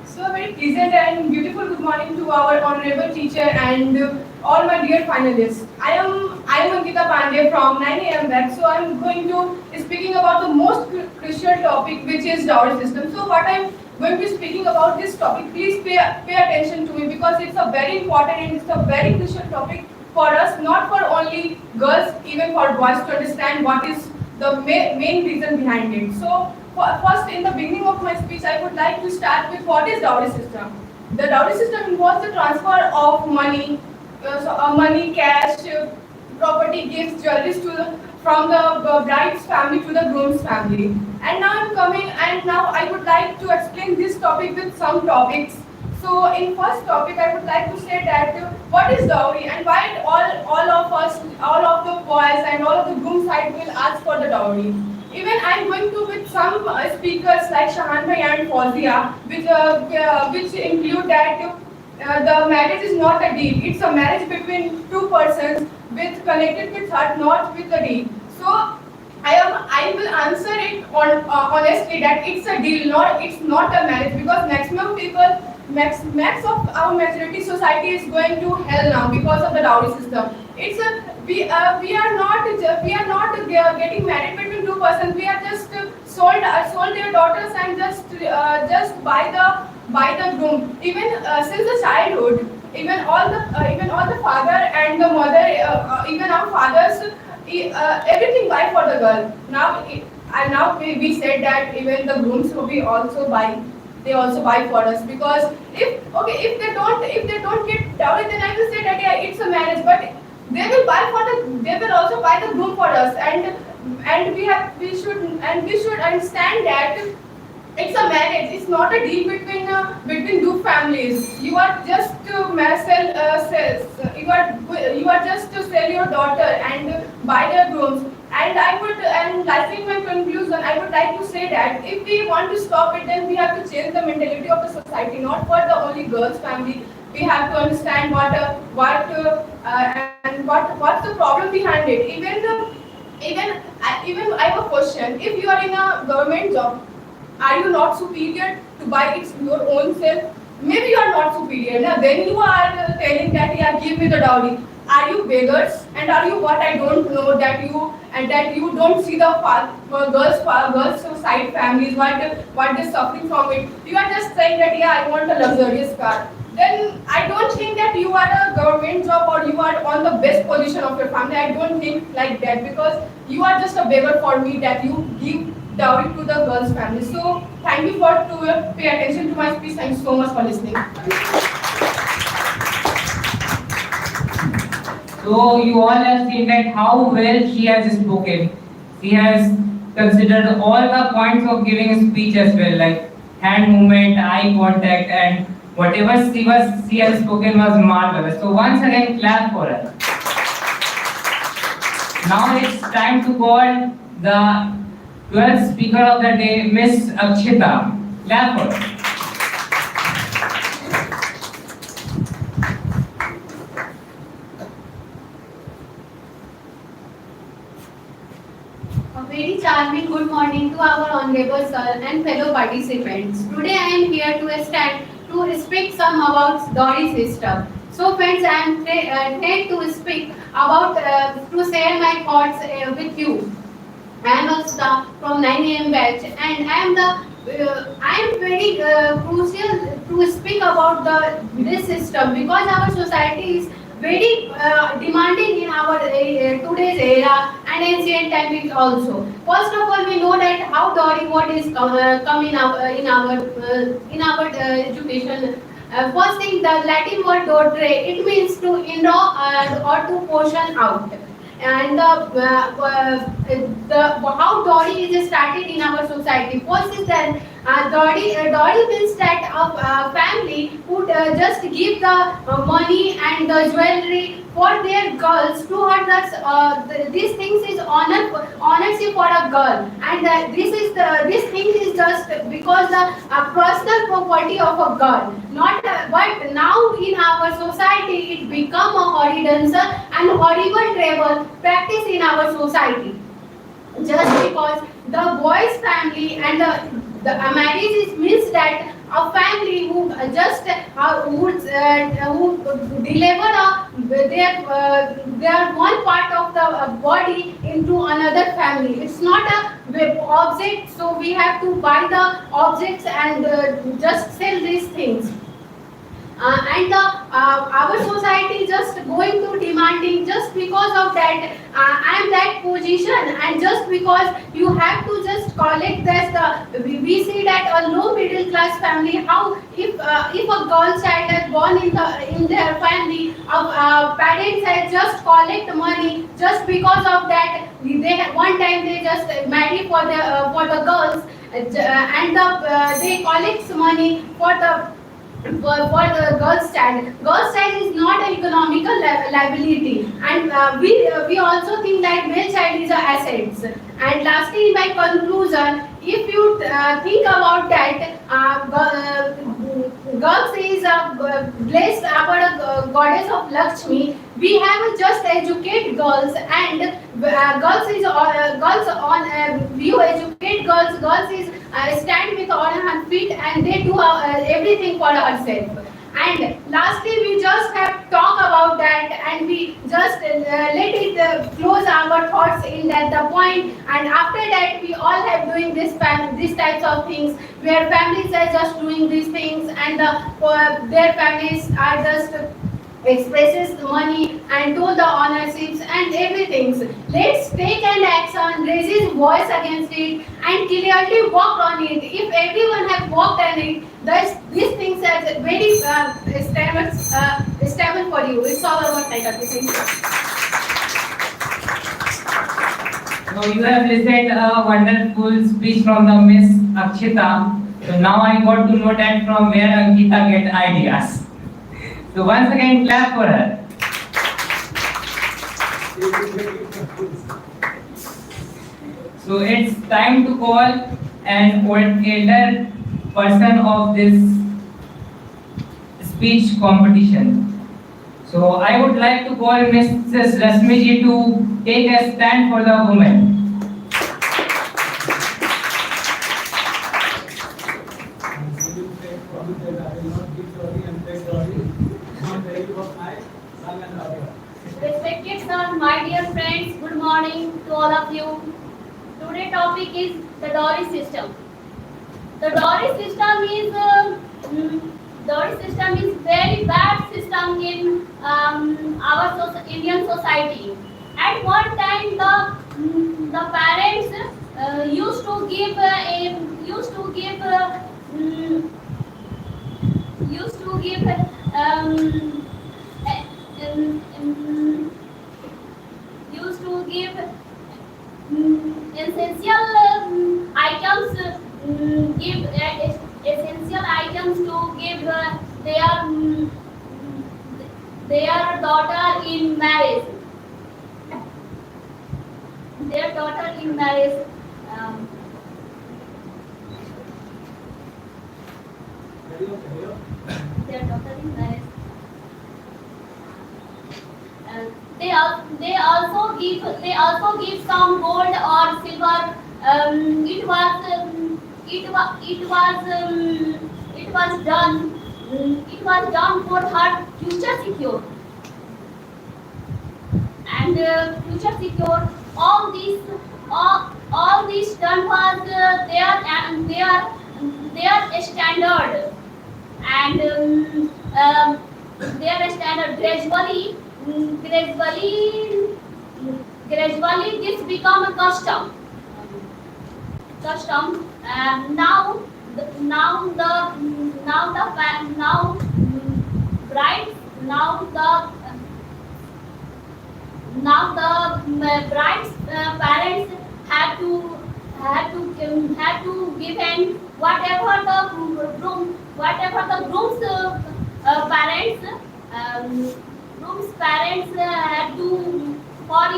So a very pleasant and beautiful good morning to our honorable teacher and all my dear finalists. I am Ankita Pandey from 9 a.m. back. So I am going to speaking about the most crucial topic, which is dowry system. So what I am going to be speaking about this topic, please pay attention to me, because it's a very important and it's a very crucial topic for us, not for only girls, even for boys, to understand what is the main reason behind it. So first, in the beginning of my speech, I would like to start with what is dowry system. The dowry system involves the transfer of money, money, cash, property, gifts, jewelry from the bride's family to the groom's family. And now I would like to explain this topic with some topics. So in first topic, I would like to say that what is dowry and why all of us, all of the boys and all of the groom side will ask for the dowry. Even I'm going to with some speakers like Shahan Bhai and Fauzia, which include that the marriage is not a deal. It's a marriage between two persons with connected with heart, not with a deal. So I will answer it honestly that it's a deal, it's not a marriage, because maximum people, max of our majority society is going to hell now because of the dowry system. It's a we are not getting married between two persons. We are just sold their daughters and just buy the groom. Even since the childhood, even all the father and the mother, even our fathers, everything buy for the girl. Now we said that even the grooms will be also buy. They also buy for us, because if they don't get dowry, then I will say that yeah, it's a marriage, but they will also buy the groom for us, and we should understand that it's a marriage. It's not a deal between two families. You are just to you are just to sell your daughter and buy the grooms. And I think my conclusion, I would like to say that if we want to stop it, then we have to change the mentality of the society, not for the only girls' family. We have to understand what's the problem behind it. Even I have a question. If you are in a government job, are you not superior to buy it your own self? Maybe you are not superior. Now then you are telling that yeah, give me the dowry. Are you beggars? And are you what I don't know that you don't see the girls side families what they're suffering from it. You are just saying that yeah, I want a luxurious car. Then I don't think that you are a government job or you are on the best position of your family. I don't think like that, because you are just a beggar for me that you give dowry to the girl's family. So thank you for to pay attention to my speech. Thank you so much for listening. So you all have seen that how well she has spoken. She has considered all the points of giving a speech as well, like hand movement, eye contact, and whatever she has spoken was marvelous. So once again, clap for her. Now it's time to call the 12th speaker of the day, Miss Akshita. Clap for her. A very charming good morning to our honorable sir and fellow participants. Today I am here to stand to speak some about dowry system. So friends, I am trying to speak about to share my thoughts with you. I am also from 9 a.m. batch, and I am very crucial to speak about this system, because our society is very demanding in our today's era and ancient times also. First of all, we know that how dowry word is come in our education. First thing, the Latin word dotre, it means to enroll or to portion out. And how dowry is started in our society. First is that dowry means that a family would just give the money and the jewelry for their girls to her. These things is ownership for a girl, and this thing is just because the personal property of a girl. Not but now in our society it become a horrible and horrible travel practice in our society, just because the boy's family and the marriage is means that a family who just who deliver their one part of the body into another family. It's not a object, so we have to buy the objects and just sell these things. Our society just going to demanding just because of that I am that position, and just because you have to just collect this. We see that a low middle class family, how if a girl child is born in their family, parents have just collect money just because of that. One time they just marry for the girls, they collect money for the girls' child. Girls' child is not an economical liability, and we also think that male child is a assets. And lastly, my conclusion, if you think about that, girls is blessed our goddess of Lakshmi. We have just educate girls, and girls on you educate girls. Girls is stand with all her feet, and they do everything for herself. And lastly, we just have talk about that, and we just let it close our thoughts in that the point. And after that, we all have doing these types of things where families are just doing these things, and their families are just expresses the money and do the ownerships and everything. Let's take an action, raise voice against it, and clearly work on it. If everyone have worked on it, these things are very stable for you. It's all about like everything. So you have listened a wonderful speech from the Miss Akshita. So now I got to know that from where Ankita get ideas. So once again, clap for her. So it's time to call an elder person of this speech competition. So I would like to call Mrs. Rasmiji to take a stand for the women. Respected sir, my dear friends, good morning to all of you. Today topic is the dowry system. The dowry system is very bad system in our Indian society. At one time, the parents used to give essential items to give their daughter in marriage. Their daughter in marriage. Their daughter in marriage. They also give some gold or silver. It was done for her future secure, and future secure. All this done was their standard, and their standard gradually this become a custom. Now the bride's parents had to give in whatever the groom's parents had to for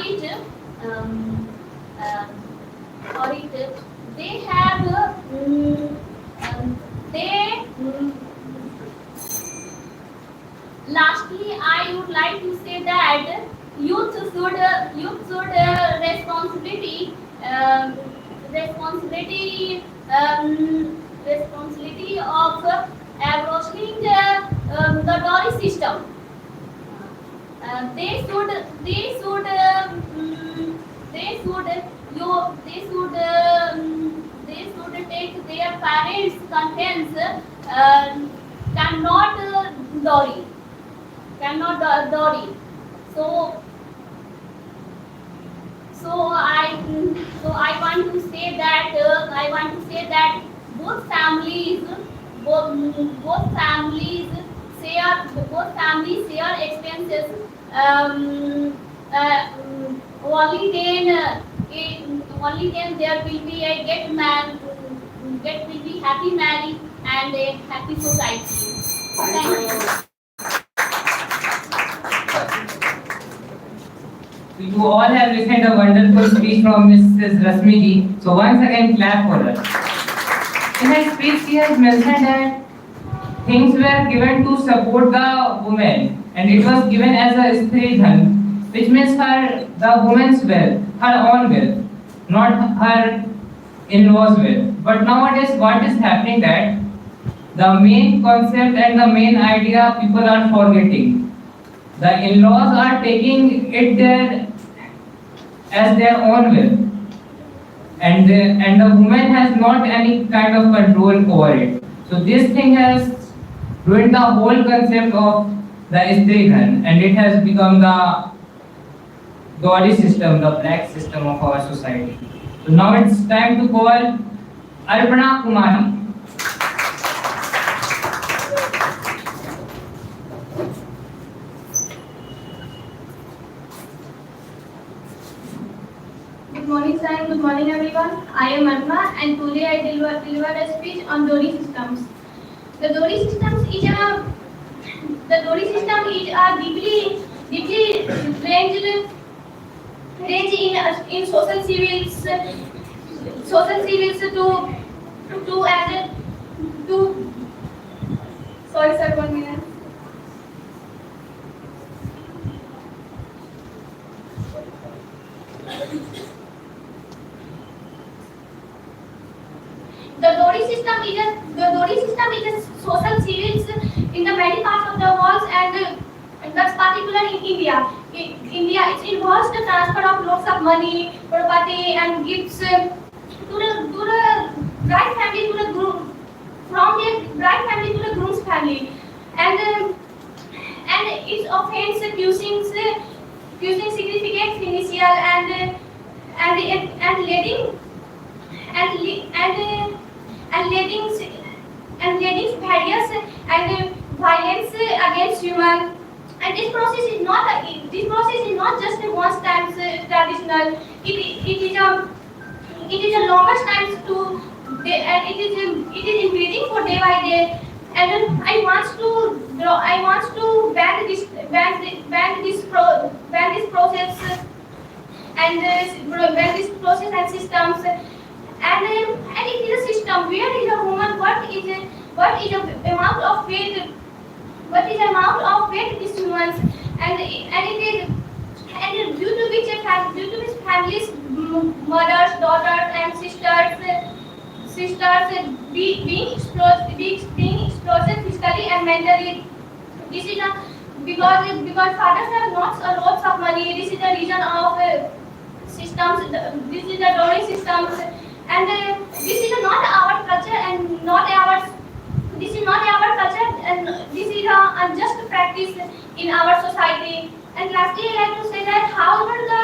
it. They have lastly, I would like to say that youth should responsibility of abolishing the dowry system. They should take their parents' consent. Cannot dowry. So I want to say that both families share expenses. Only then there will be a happy marriage and a happy society. Thank you. You all have listened a wonderful speech from Mrs. Rasmiji. So once again, clap for her. In her speech, she has mentioned that things were given to support the woman, and it was given as a stri dhan, which means the woman's wealth, her own wealth, not her in-laws wealth. But nowadays, what is happening that the main concept and the main idea people are forgetting. The in-laws are taking it as their own will, and the woman has not any kind of control over it. So this thing has ruined the whole concept of the Stridhan, and it has become the Dowry system, the black system of our society. So now it's time to call Arpana Kumari. Good morning, sir, and good morning, everyone. I am Arma, and today I deliver a speech on Dowry systems. The Dowry systems is a deeply range in social civils to as to sorry, sir, 1 minute. The Dowry system is a social civils in the many parts of the world, and that's particular in India. India, it involves the transfer of lots of money, property, and gifts to the bride family to the groom, from the bride family to the groom's family, and it's often using significant financial and leading barriers and violence against human. And this process is not just a one time traditional. It is a longest time to and it is increasing for day by day. And I want to ban this process ban this process and systems. And it is a system where is a woman what is the amount of weight, what is the amount of weight this woman, and it is and due to which families, mothers, daughters, and sisters being exploited physically and mentally. This is because fathers have lots of money. This is the reason of systems. This is the dowry systems. And this is not our culture and not our. This is not our culture, and this is a unjust practice in our society. And lastly, I like to say that however the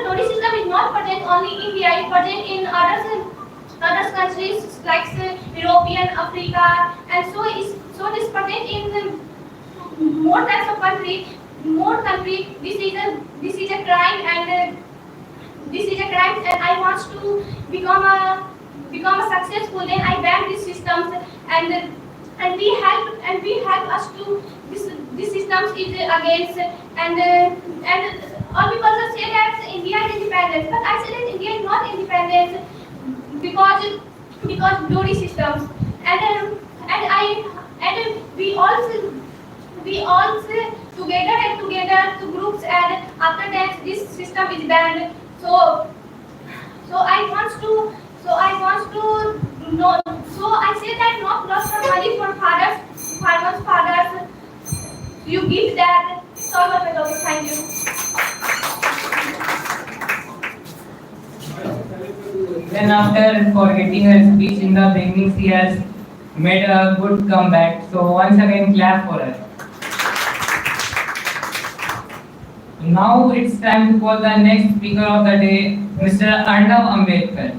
dowry system is not present only in India, it is present in other countries like European, Africa, and so this present in more types of country. This is a crime, and I want to become a successful. Then I ban these systems, and we help us to this systems is against, and all people say that India is independent, but I say that India is not independent because dowry systems, and we all together to groups, and after that this system is banned. So I want to know. So I say that not lots of money for fathers. You give that. So thank you. Then after forgetting her speech in the beginning, she has made a good comeback. So once again, clap for her. Now it's time to call the next speaker of the day, Mr. Arnav Ambedkar.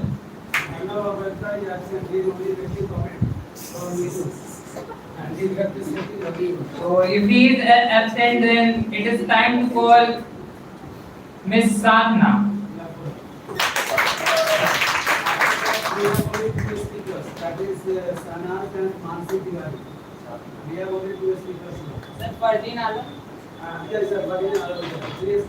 So if he is absent, then it is time to call Miss Sadhna. That is Sanat and Mansi Tiwari. We have only two speakers now. Sir, Fardeen Alam. Yes, sir. What is please?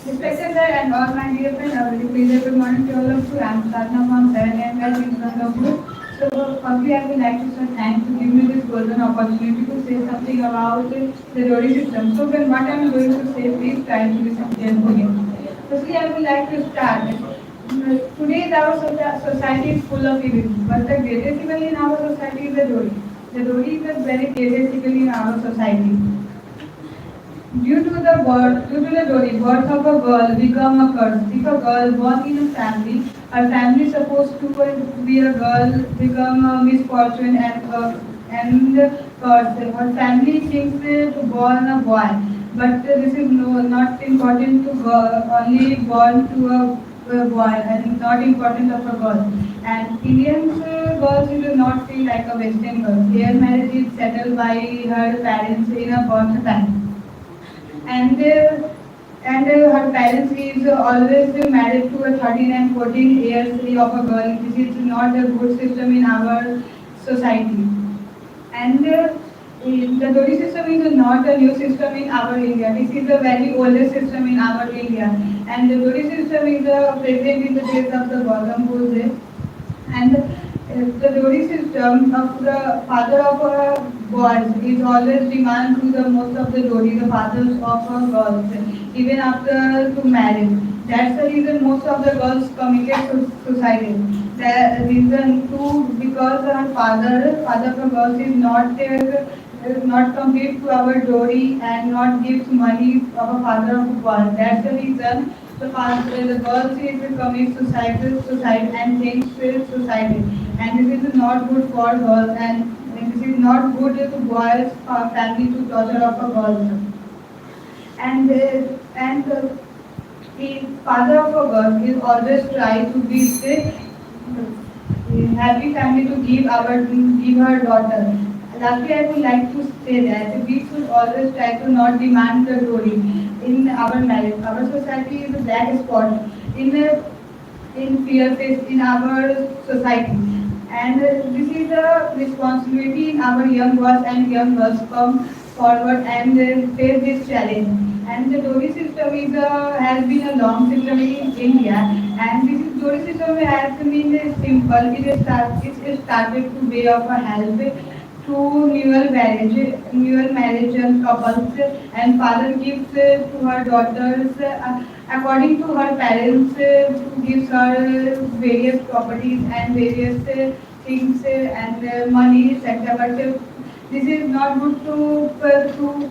Respected sir and all my dear friends, a very pleasure good morning to all of you. I am Sadhna from 7 and in front of you. So firstly, I would like to say thanks to give me this golden opportunity to say something about the Dowry system. So when what I am going to say, please try to listen carefully. Firstly, I would like to start. Today, our society is full of evils, but the greatest evil in our society is the Dowry. The Dowry is the very greatest evil in our society. Due to the Dowry, birth of a girl become a curse. If a girl born in a family, her family is supposed to be a girl become a misfortune and curse. Her family thinks to born a boy, but this is not important to girl, only born to a boy and not important of a girl. And Indian girls do not feel like a Western girl. Their marriage is settled by her parents in a birth time and her parents is always married to a 13 and 14 years of a girl. This is not a good system in our society. And the Dowry system is not a new system in our India. This is a very oldest system in our India. And the Dowry system is present in the days of the Gautam Buddha. And the Dowry system of the father of a boys is always demand to the most of the Dowry, the fathers of a girls, even after to marriage. That's the reason most of the girls committed suicide. The reason too because her father of a girls is not complete to our Dowry and not gives money of a father of a boy. That's the reason the girls is commit suicide and thinks suicide, and this is not good for girls and this is not good to boys family to daughter of a girl. And the father of a girl is always try to be happy family to give her daughter. Lastly, I would like to say that we should always try to not demand the Dowry in our marriage. Our society is a black spot in fear face in our society. And this is a responsibility in our young boys and young girls come forward and face this challenge. And the Dowry system has been a long system in India, and this Dowry system has been simple. It started to way of a help to newer marriage and couples, and father gives to her daughters according to her parents gives her various properties and various things and money, etc. But this is not good to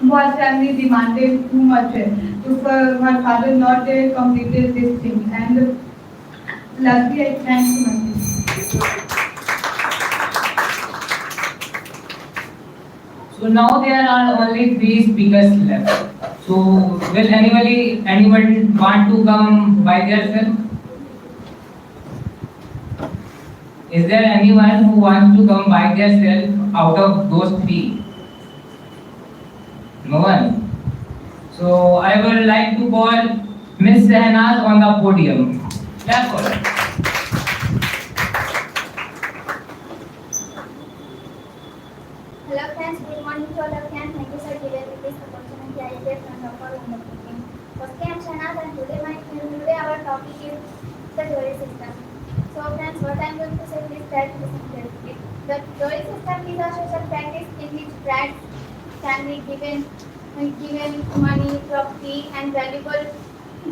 was family demanded too much to her father not completed this thing. And lastly, I thank you. So now there are only three speakers left. So will anybody want to come by themselves? Is there anyone who wants to come by themselves out of those three? No one. So I would like to call Miss Sahnaz on the podium. Clap for her. Hello friends, good morning to all of you and thank you for giving me this opportunity. I get from the call on the podium. Firstly, I am Shanaz and today our topic is the Dowry system. So friends, what I am going to say is that listen carefully. The Dowry system is a social practice in which brides can be given money, property and valuable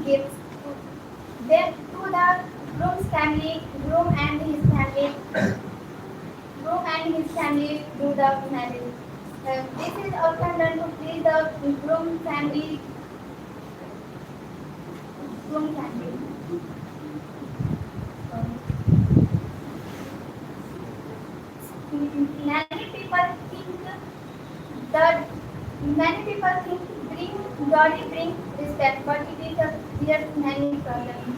gifts to the groom's family, groom and his family do the marriage. This is often done to please the groom family. Many people think Dowry brings respect, but it is there's many problems.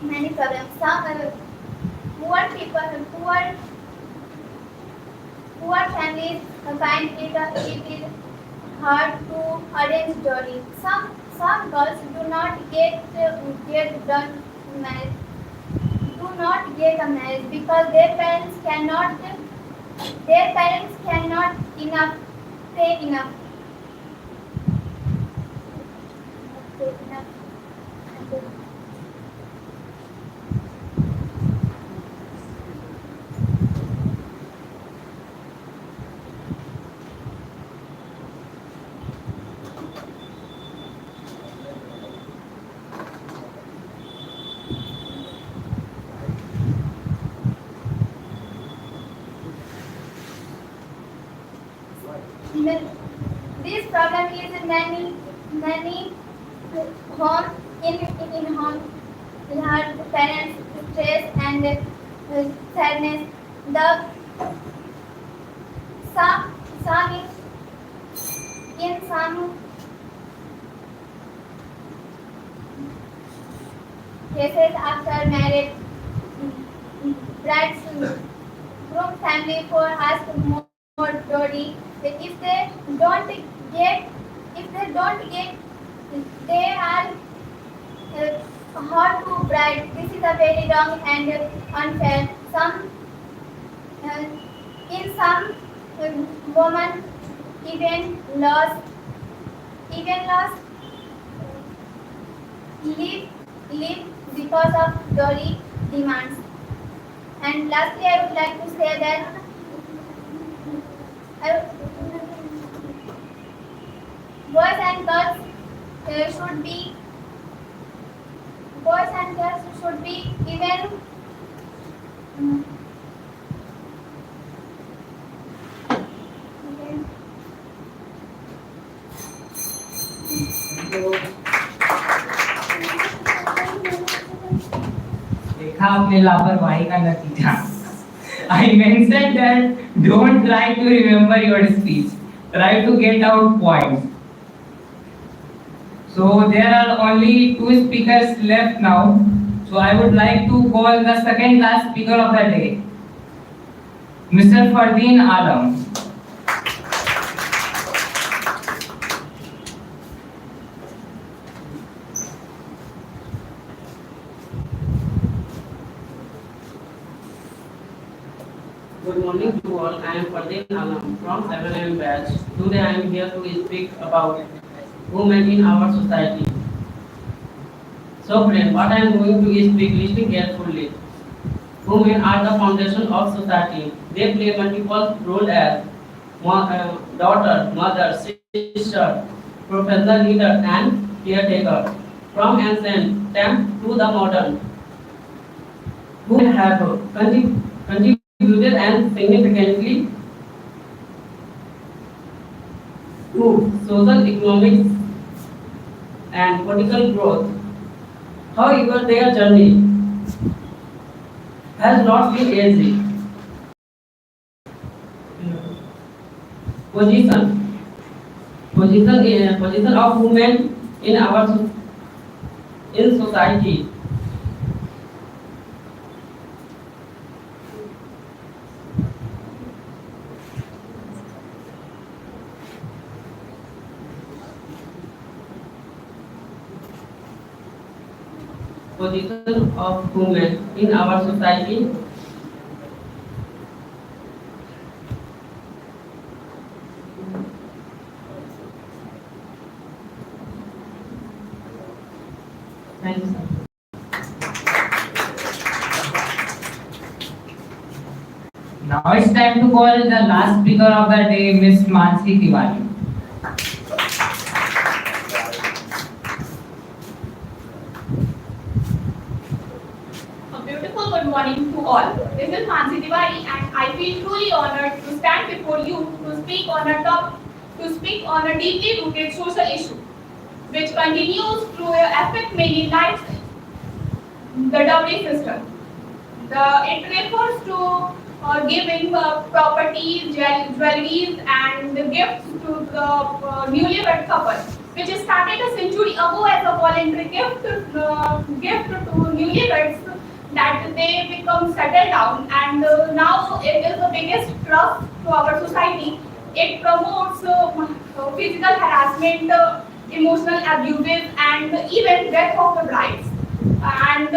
Many problems. Some poor families find it is hard to arrange Dowry. Some girls do not get a marriage because their parents cannot pay enough. is many home in home her parents stress and sadness. The some in some cases after marriage, bride's groom family for ask more dowry. If they don't get, if they don't get, they are hard to bride. This is a very wrong and unfair. Uh, in some women even lost live because of dowry demands. And lastly, I would like to say that I, boys and girls should be given देखा आपने लापरवाही का नतीजा. I mentioned that don't try to remember your speech. Try to get out points. So there are only two speakers left now. So I would like to call the second last speaker of the day, Mr. Fardeen Alam. Good morning to all. I am Fardeen Alam from 7am batch. Today I am here to speak about women in our society. So friend, what I am going to speak, listen carefully. Women are the foundation of society. They play multiple roles as daughter, mother, sister, professional leader and caretaker. From ancient times to the modern, women have contributed and significantly to social, economic and political growth. However, their journey has not been easy. Position of women in our in society. Position of women in our society. Thank you, sir. Now it's time to call the last speaker of the day, Miss Mansi Tiwari. A beautiful good morning to all. This is Mansi Tiwari and I feel truly honored to stand before you to speak on a deeply rooted social issue which continues to affect many lives, the dowry system. It refers to giving properties, jewelries and gifts to the newlywed couple, which started a century ago as a voluntary gift to newlyweds that they become settled down, and now it is the biggest trust to our society. It promotes physical harassment, emotional abuses, and even death of the brides. And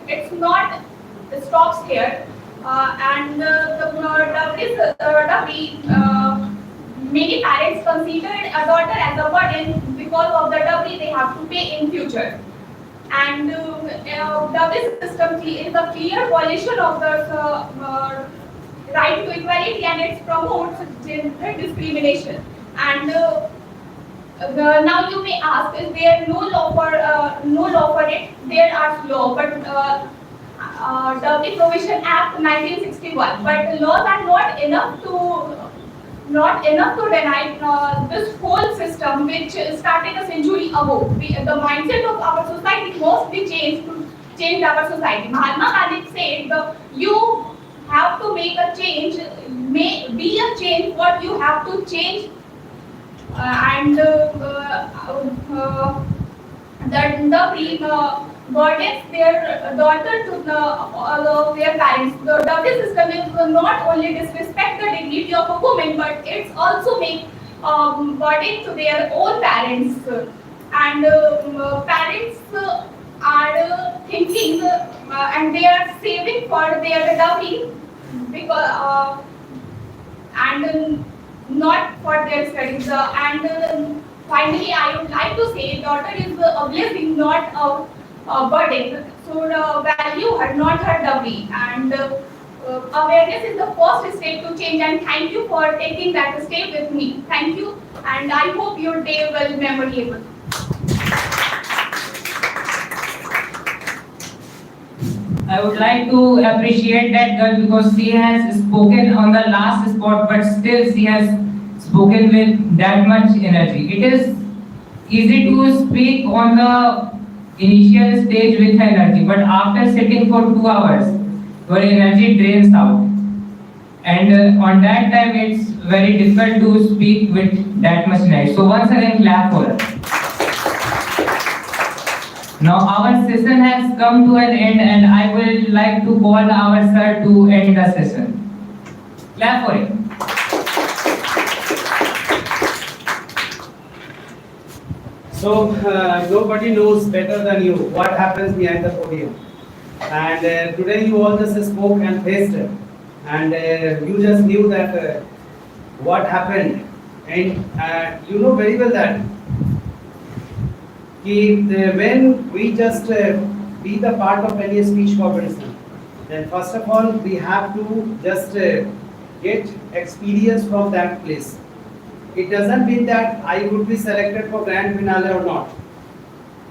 it's not stops here. And the dowry, many parents consider a daughter as a burden because of the dowry they have to pay in future. And dowry system is a clear violation of the right to equality, and it promotes gender discrimination. And now you may ask, is there no law for it? There are law, but Dowry Provision Act 1961. But laws are not enough to not enough to deny this whole system which started a century ago. The mindset of our society must be changed to change our society. Mahatma Gandhi said, you have to make a change, may be a change what you have to change, that the burdens their daughter to their parents. The dowry system is not only disrespect the dignity of a woman, but it's also make burden to their own parents. And parents are thinking and they are saving for their dowry because and not for their studies. Finally, I would like to say daughter is a blessing, not a burden. So value her, not her dowry. And awareness is the first step to change. And thank you for taking that step with me. Thank you, and I hope your day will be memorable. I would like to appreciate that girl because she has spoken on the last spot, but still she has spoken with that much energy. It is easy to speak on the initial stage with energy, but after sitting for 2 hours, your energy drains out. And on that time, it's very difficult to speak with that much energy. So once again, clap for her. Now our session has come to an end, and I will like to call our sir to end the session. Clap for him. So nobody knows better than you what happens behind the podium. And today you all just spoke and faced it. And you just knew that what happened. And you know very well that when we just be the part of any speech competition, then first of all we have to just get experience from that place. It doesn't mean that I would be selected for grand finale or not.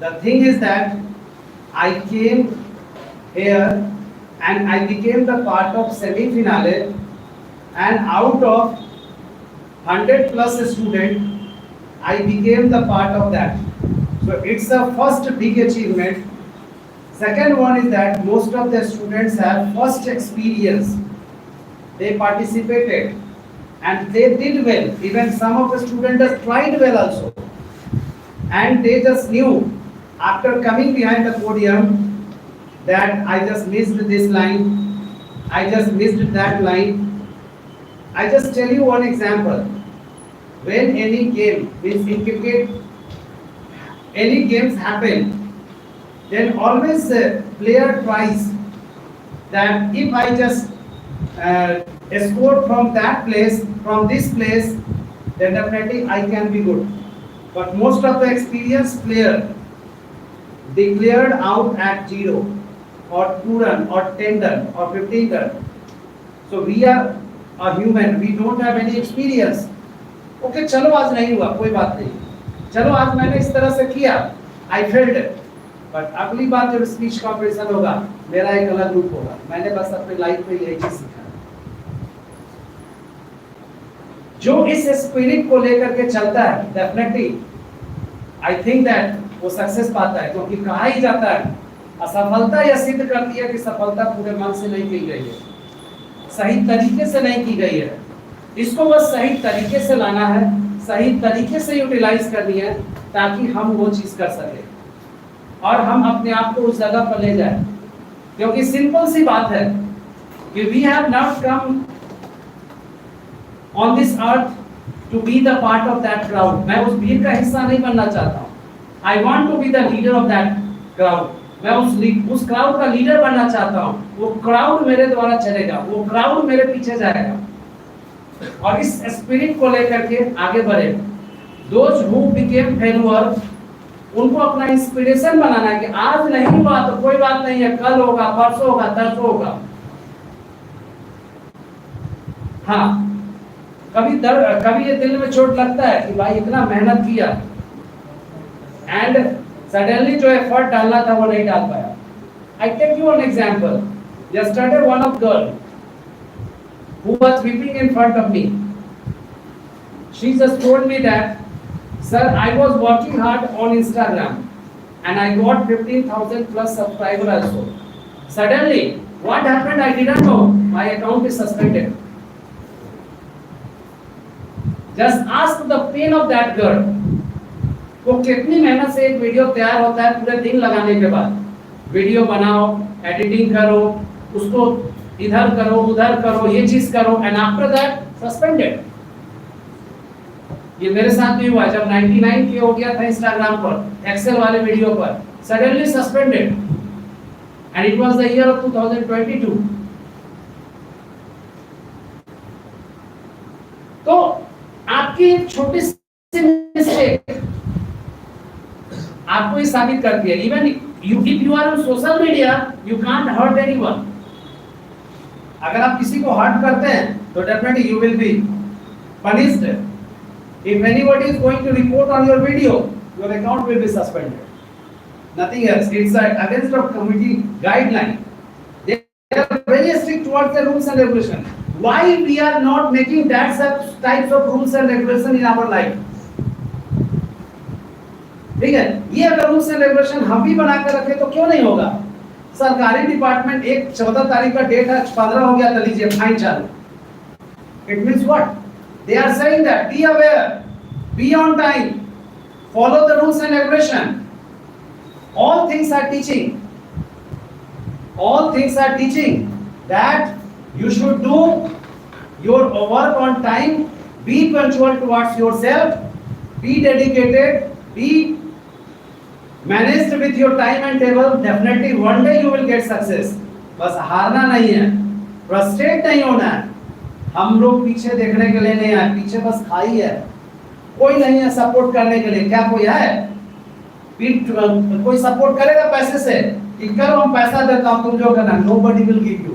The thing is that I came here and I became the part of semi-finale, and out of 100 plus students, I became the part of that. So it's the first big achievement. Second one is that most of the students have first experience. They participated and they did well. Even some of the students tried well also. And they just knew after coming behind the podium that I just missed this line, I just missed that line. I just tell you one example. When any game, means in cricket, any games happen, then always player tries that if I just score from that place, from this place, then definitely I can be good. But most of the experienced player declared out at 0 or 2 run or 10 run or 15 run. So we are a human, we don't have any experience. Okay, चलो आज नहीं हुआ, कोई बात नहीं. चलो आज मैंने इस तरह से किया, I failed it. But अगली बार जब स्पीच कॉम्पिटिशन होगा, मेरा एक अलग रूप होगा. मैंने बस अपनी लाइफ में यही चीज सीखा. जो इस स्पिरिट को लेकर के चलता है, डेफिनेटली आई थिंक दैट वो सक्सेस पाता है, क्योंकि कहा ही जाता है असफलता यह सिद्ध करती है कि सफलता पूरे मन से नहीं की गई है, सही तरीके से नहीं की गई है. इसको बस सही तरीके से लाना है, सही तरीके से यूटिलाइज करनी है, ताकि हम वो चीज कर सके और हम अपने आप को उस जगह पर ले जाए. क्योंकि सिंपल सी बात है कि we have not come on this earth to be the part of that crowd. मैं उस भीड़ का हिस्सा नहीं बनना चाहता हूँ. I want to be the leader of that crowd. मैं उस क्राउड का लीडर बनना चाहता हूँ. वो क्राउड मेरे द्वारा चलेगा, वो क्राउड मेरे पीछे जाएगा और इस स्पिरिट को लेकर के आगे बढ़े. Those who became failure, उनको अपना इंस्पिरेशन बनाना है कि आज नहीं हुआ तो कोई बात नहीं है, कल होगा, परसों होगा, तरसों होगा. हाँ, कभी ये दिल में चोट लगता है कि भाई इतना मेहनत किया एंड सडनली जो एफर्ट डालना था वो नहीं डाल पाया. I take you an example. Yesterday one of girl who was weeping in front of me, She just told me that, sir, I was working hard on Instagram and I got 15,000 plus subscriber also. Suddenly, what happened? I didn't know. My account is suspended. Just ask the pain of that girl. वो कितनी मेहनत से एक video तैयार होता है पूरे दिन लगाने के बाद. वीडियो बनाओ, एडिटिंग करो, उसको इधर करो, उधर करो, ये चीज करो, एंड आफ्टर दैट सस्पेंडेड. ये मेरे साथ भी हुआ जब 99 के हो गया था इंस्टाग्राम पर, एक्सेल वाले वीडियो पर, suddenly suspended, and it was the year of 2022. तो आपकी छोटी सी मिस्टेक आपको ये साबित करती है. Even if you are on social media you can't hurt anyone. अगर आप किसी को हर्ट करते हैं तो definitely you will be punished. If anybody is going to report on your video, your account will be suspended. Nothing else. It's against the committee guideline. They are very strict towards the rules and regulations. Why we are not making that such types of rules and regulations in our life? ठीक है, ये अगर rules and regulation हम भी बना कर रखे तो क्यों नहीं होगा. सरकारी डिपार्टमेंट एक 14 तारीख का डेट है, 15 हो गया तो लीजिए फाइन चालू. It means what? They are saying that be aware, be on time, follow the rules and regulation. All things are teaching. All things are teaching that you should do your work on time, be punctual towards yourself, be dedicated, be managed with your time and table. Definitely one day you will get success. बस हारना नहीं है, frustrate नहीं होना है. हम लोग पीछे देखने के लिए नहीं आए, पीछे बस खाई है, कोई नहीं है सपोर्ट करने के लिए. क्या कोई है? कोई सपोर्ट करेगा पैसे से कि करो हम पैसा देता हूं तुम जो करना? Nobody will give you.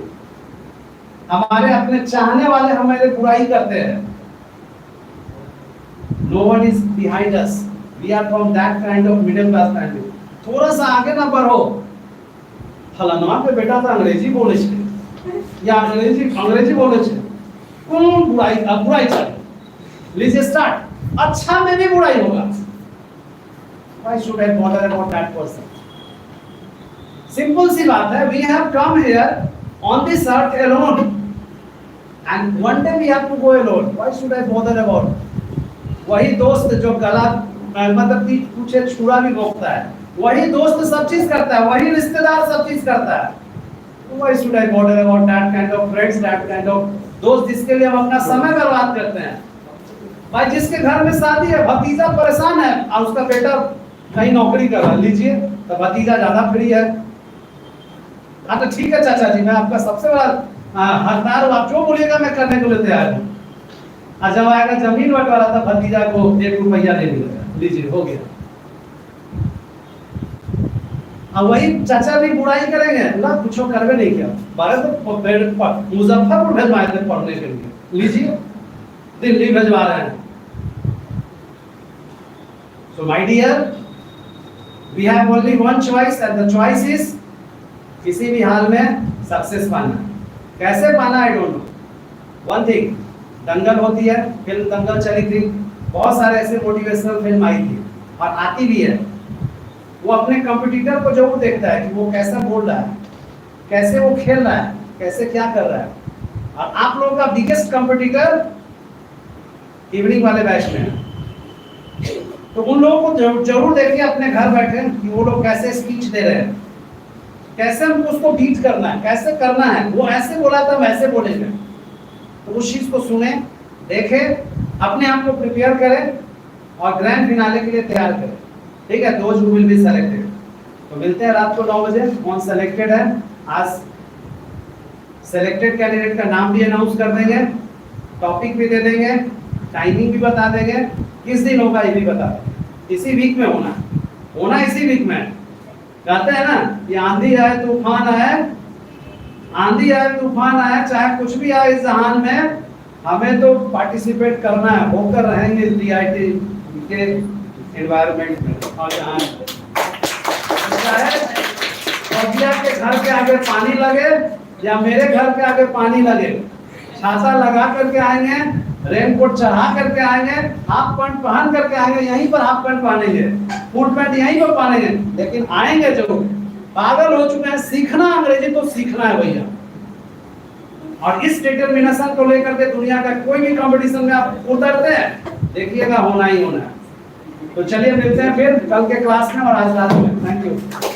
हमारे अपने चाहने वाले हमारे बुराई करते हैं. No one is behind us. We are from that kind of middle class family. थोड़ा सा आगे ना बढ़ो. फलाना पे बेटा तो अंग्रेजी बोले छे या अंग्रेजी बोले छे, कौन बुराई अब बुराई चल. लीजिए स्टार्ट. अच्छा में भी बुराई होगा. Why should I bother about that person? Simple सी बात है. We have come here on this earth alone, and one day we have to go alone. Why should I bother about? वही दोस्त जो गला मतलब पीठ पूछे छुरा भी भोंकता है, वही दोस्त सब चीज करता है, वही रिश्तेदार सब चीज करता है. Why should I bother about that kind of friends, that kind of दोस्त जिसके लिए हम अपना समय बर्बाद करते हैं. भाई जिसके घर में शादी है, भतीजा परेशान है और उसका बेटा कहीं नौकरी कर रहा है, लीजिए तो भतीजा ज्यादा फ्री है. हाँ तो ठीक है चाचा जी, मैं आपका सबसे बड़ा हकदार हूँ, आप जो बोलिएगा मैं करने को लिए तैयार हूँ. और जब आएगा जमीन बंटवारा था, भतीजा को 1 रुपया दे देगा, लीजिए हो गया. अब वही चाचा भी बुराई करेंगे, ना कुछ करवे नहीं किया, बारह तो मुजफ्फरपुर भेजवाए थे पढ़ने के लिए, लीजिए दिल्ली भेजवा रहे हैं. So my dear, we have only one choice and the choice is किसी भी हाल में सक्सेस पाना. कैसे पाना I don't know. One thing, दंगल होती है, फिल्म दंगल चली थी, बहुत सारे ऐसे मोटिवेशनल फिल्म आई थी और आती भी है. वो अपने कंपटीटर को जरूर देखता है कि वो कैसा बोल रहा है, कैसे वो खेल रहा है, कैसे क्या कर रहा है. और आप लोगों का बिगेस्ट कंपटीटर इवनिंग वाले बैच में है. तो उन लोगों को जरूर देखिए अपने घर बैठे कि वो लोग कैसे स्पीच दे रहे हैं, कैसे हमको उसको बीट करना है, कैसे करना है. वो ऐसे बोला था, वैसे बोलेंगे. तो उस चीज को सुने, देखें, अपने आप को प्रिपेयर करें और ग्रैंड फिनाले के लिए तैयार करें. ठीक है, those who will be selected. तो मिलते हैं रात को 9 बजे. कौन सेलेक्टेड है, आज सेलेक्टेड कैंडिडेट का नाम भी अनाउंस कर देंगे, टॉपिक भी दे देंगे, टाइमिंग भी बता देंगे, किस दिन होगा ये भी बता देंगे. इसी वीक में होना इसी वीक में. कहते हैं ना कि आंधी आए तूफान आए, आंधी आए तूफान आए, चाहे कुछ भी आए इस जहान में, हमें तो पार्टिसिपेट करना है, होकर रहेंगे इस DIT के एनवायरनमेंट में. और जहाँ चाहे फौजिया के घर के आगे पानी लगे या मेरे घर के आगे पानी लगे, छाता लगा करके आएंगे, रेनकोट चढ़ा करके आएंगे, हाफ पैंट पहन करके आएंगे, यहीं पर हाफ पैंट पहनेंगे, फुल पैंट यहीं पर पहनेंगे, लेकिन आएंगे जो पागल हो चुके हैं, सीखना अंग्रेजी तो सीखना है भैया। और इस डिटर्मिनेशन को लेकर के दुनिया का कोई भी कंपटीशन में आप उतरते हैं, देखिएगा होना ही होना है। तो चलिए मिलते हैं फिर कल के क्लास में और आज रात में। Thank you.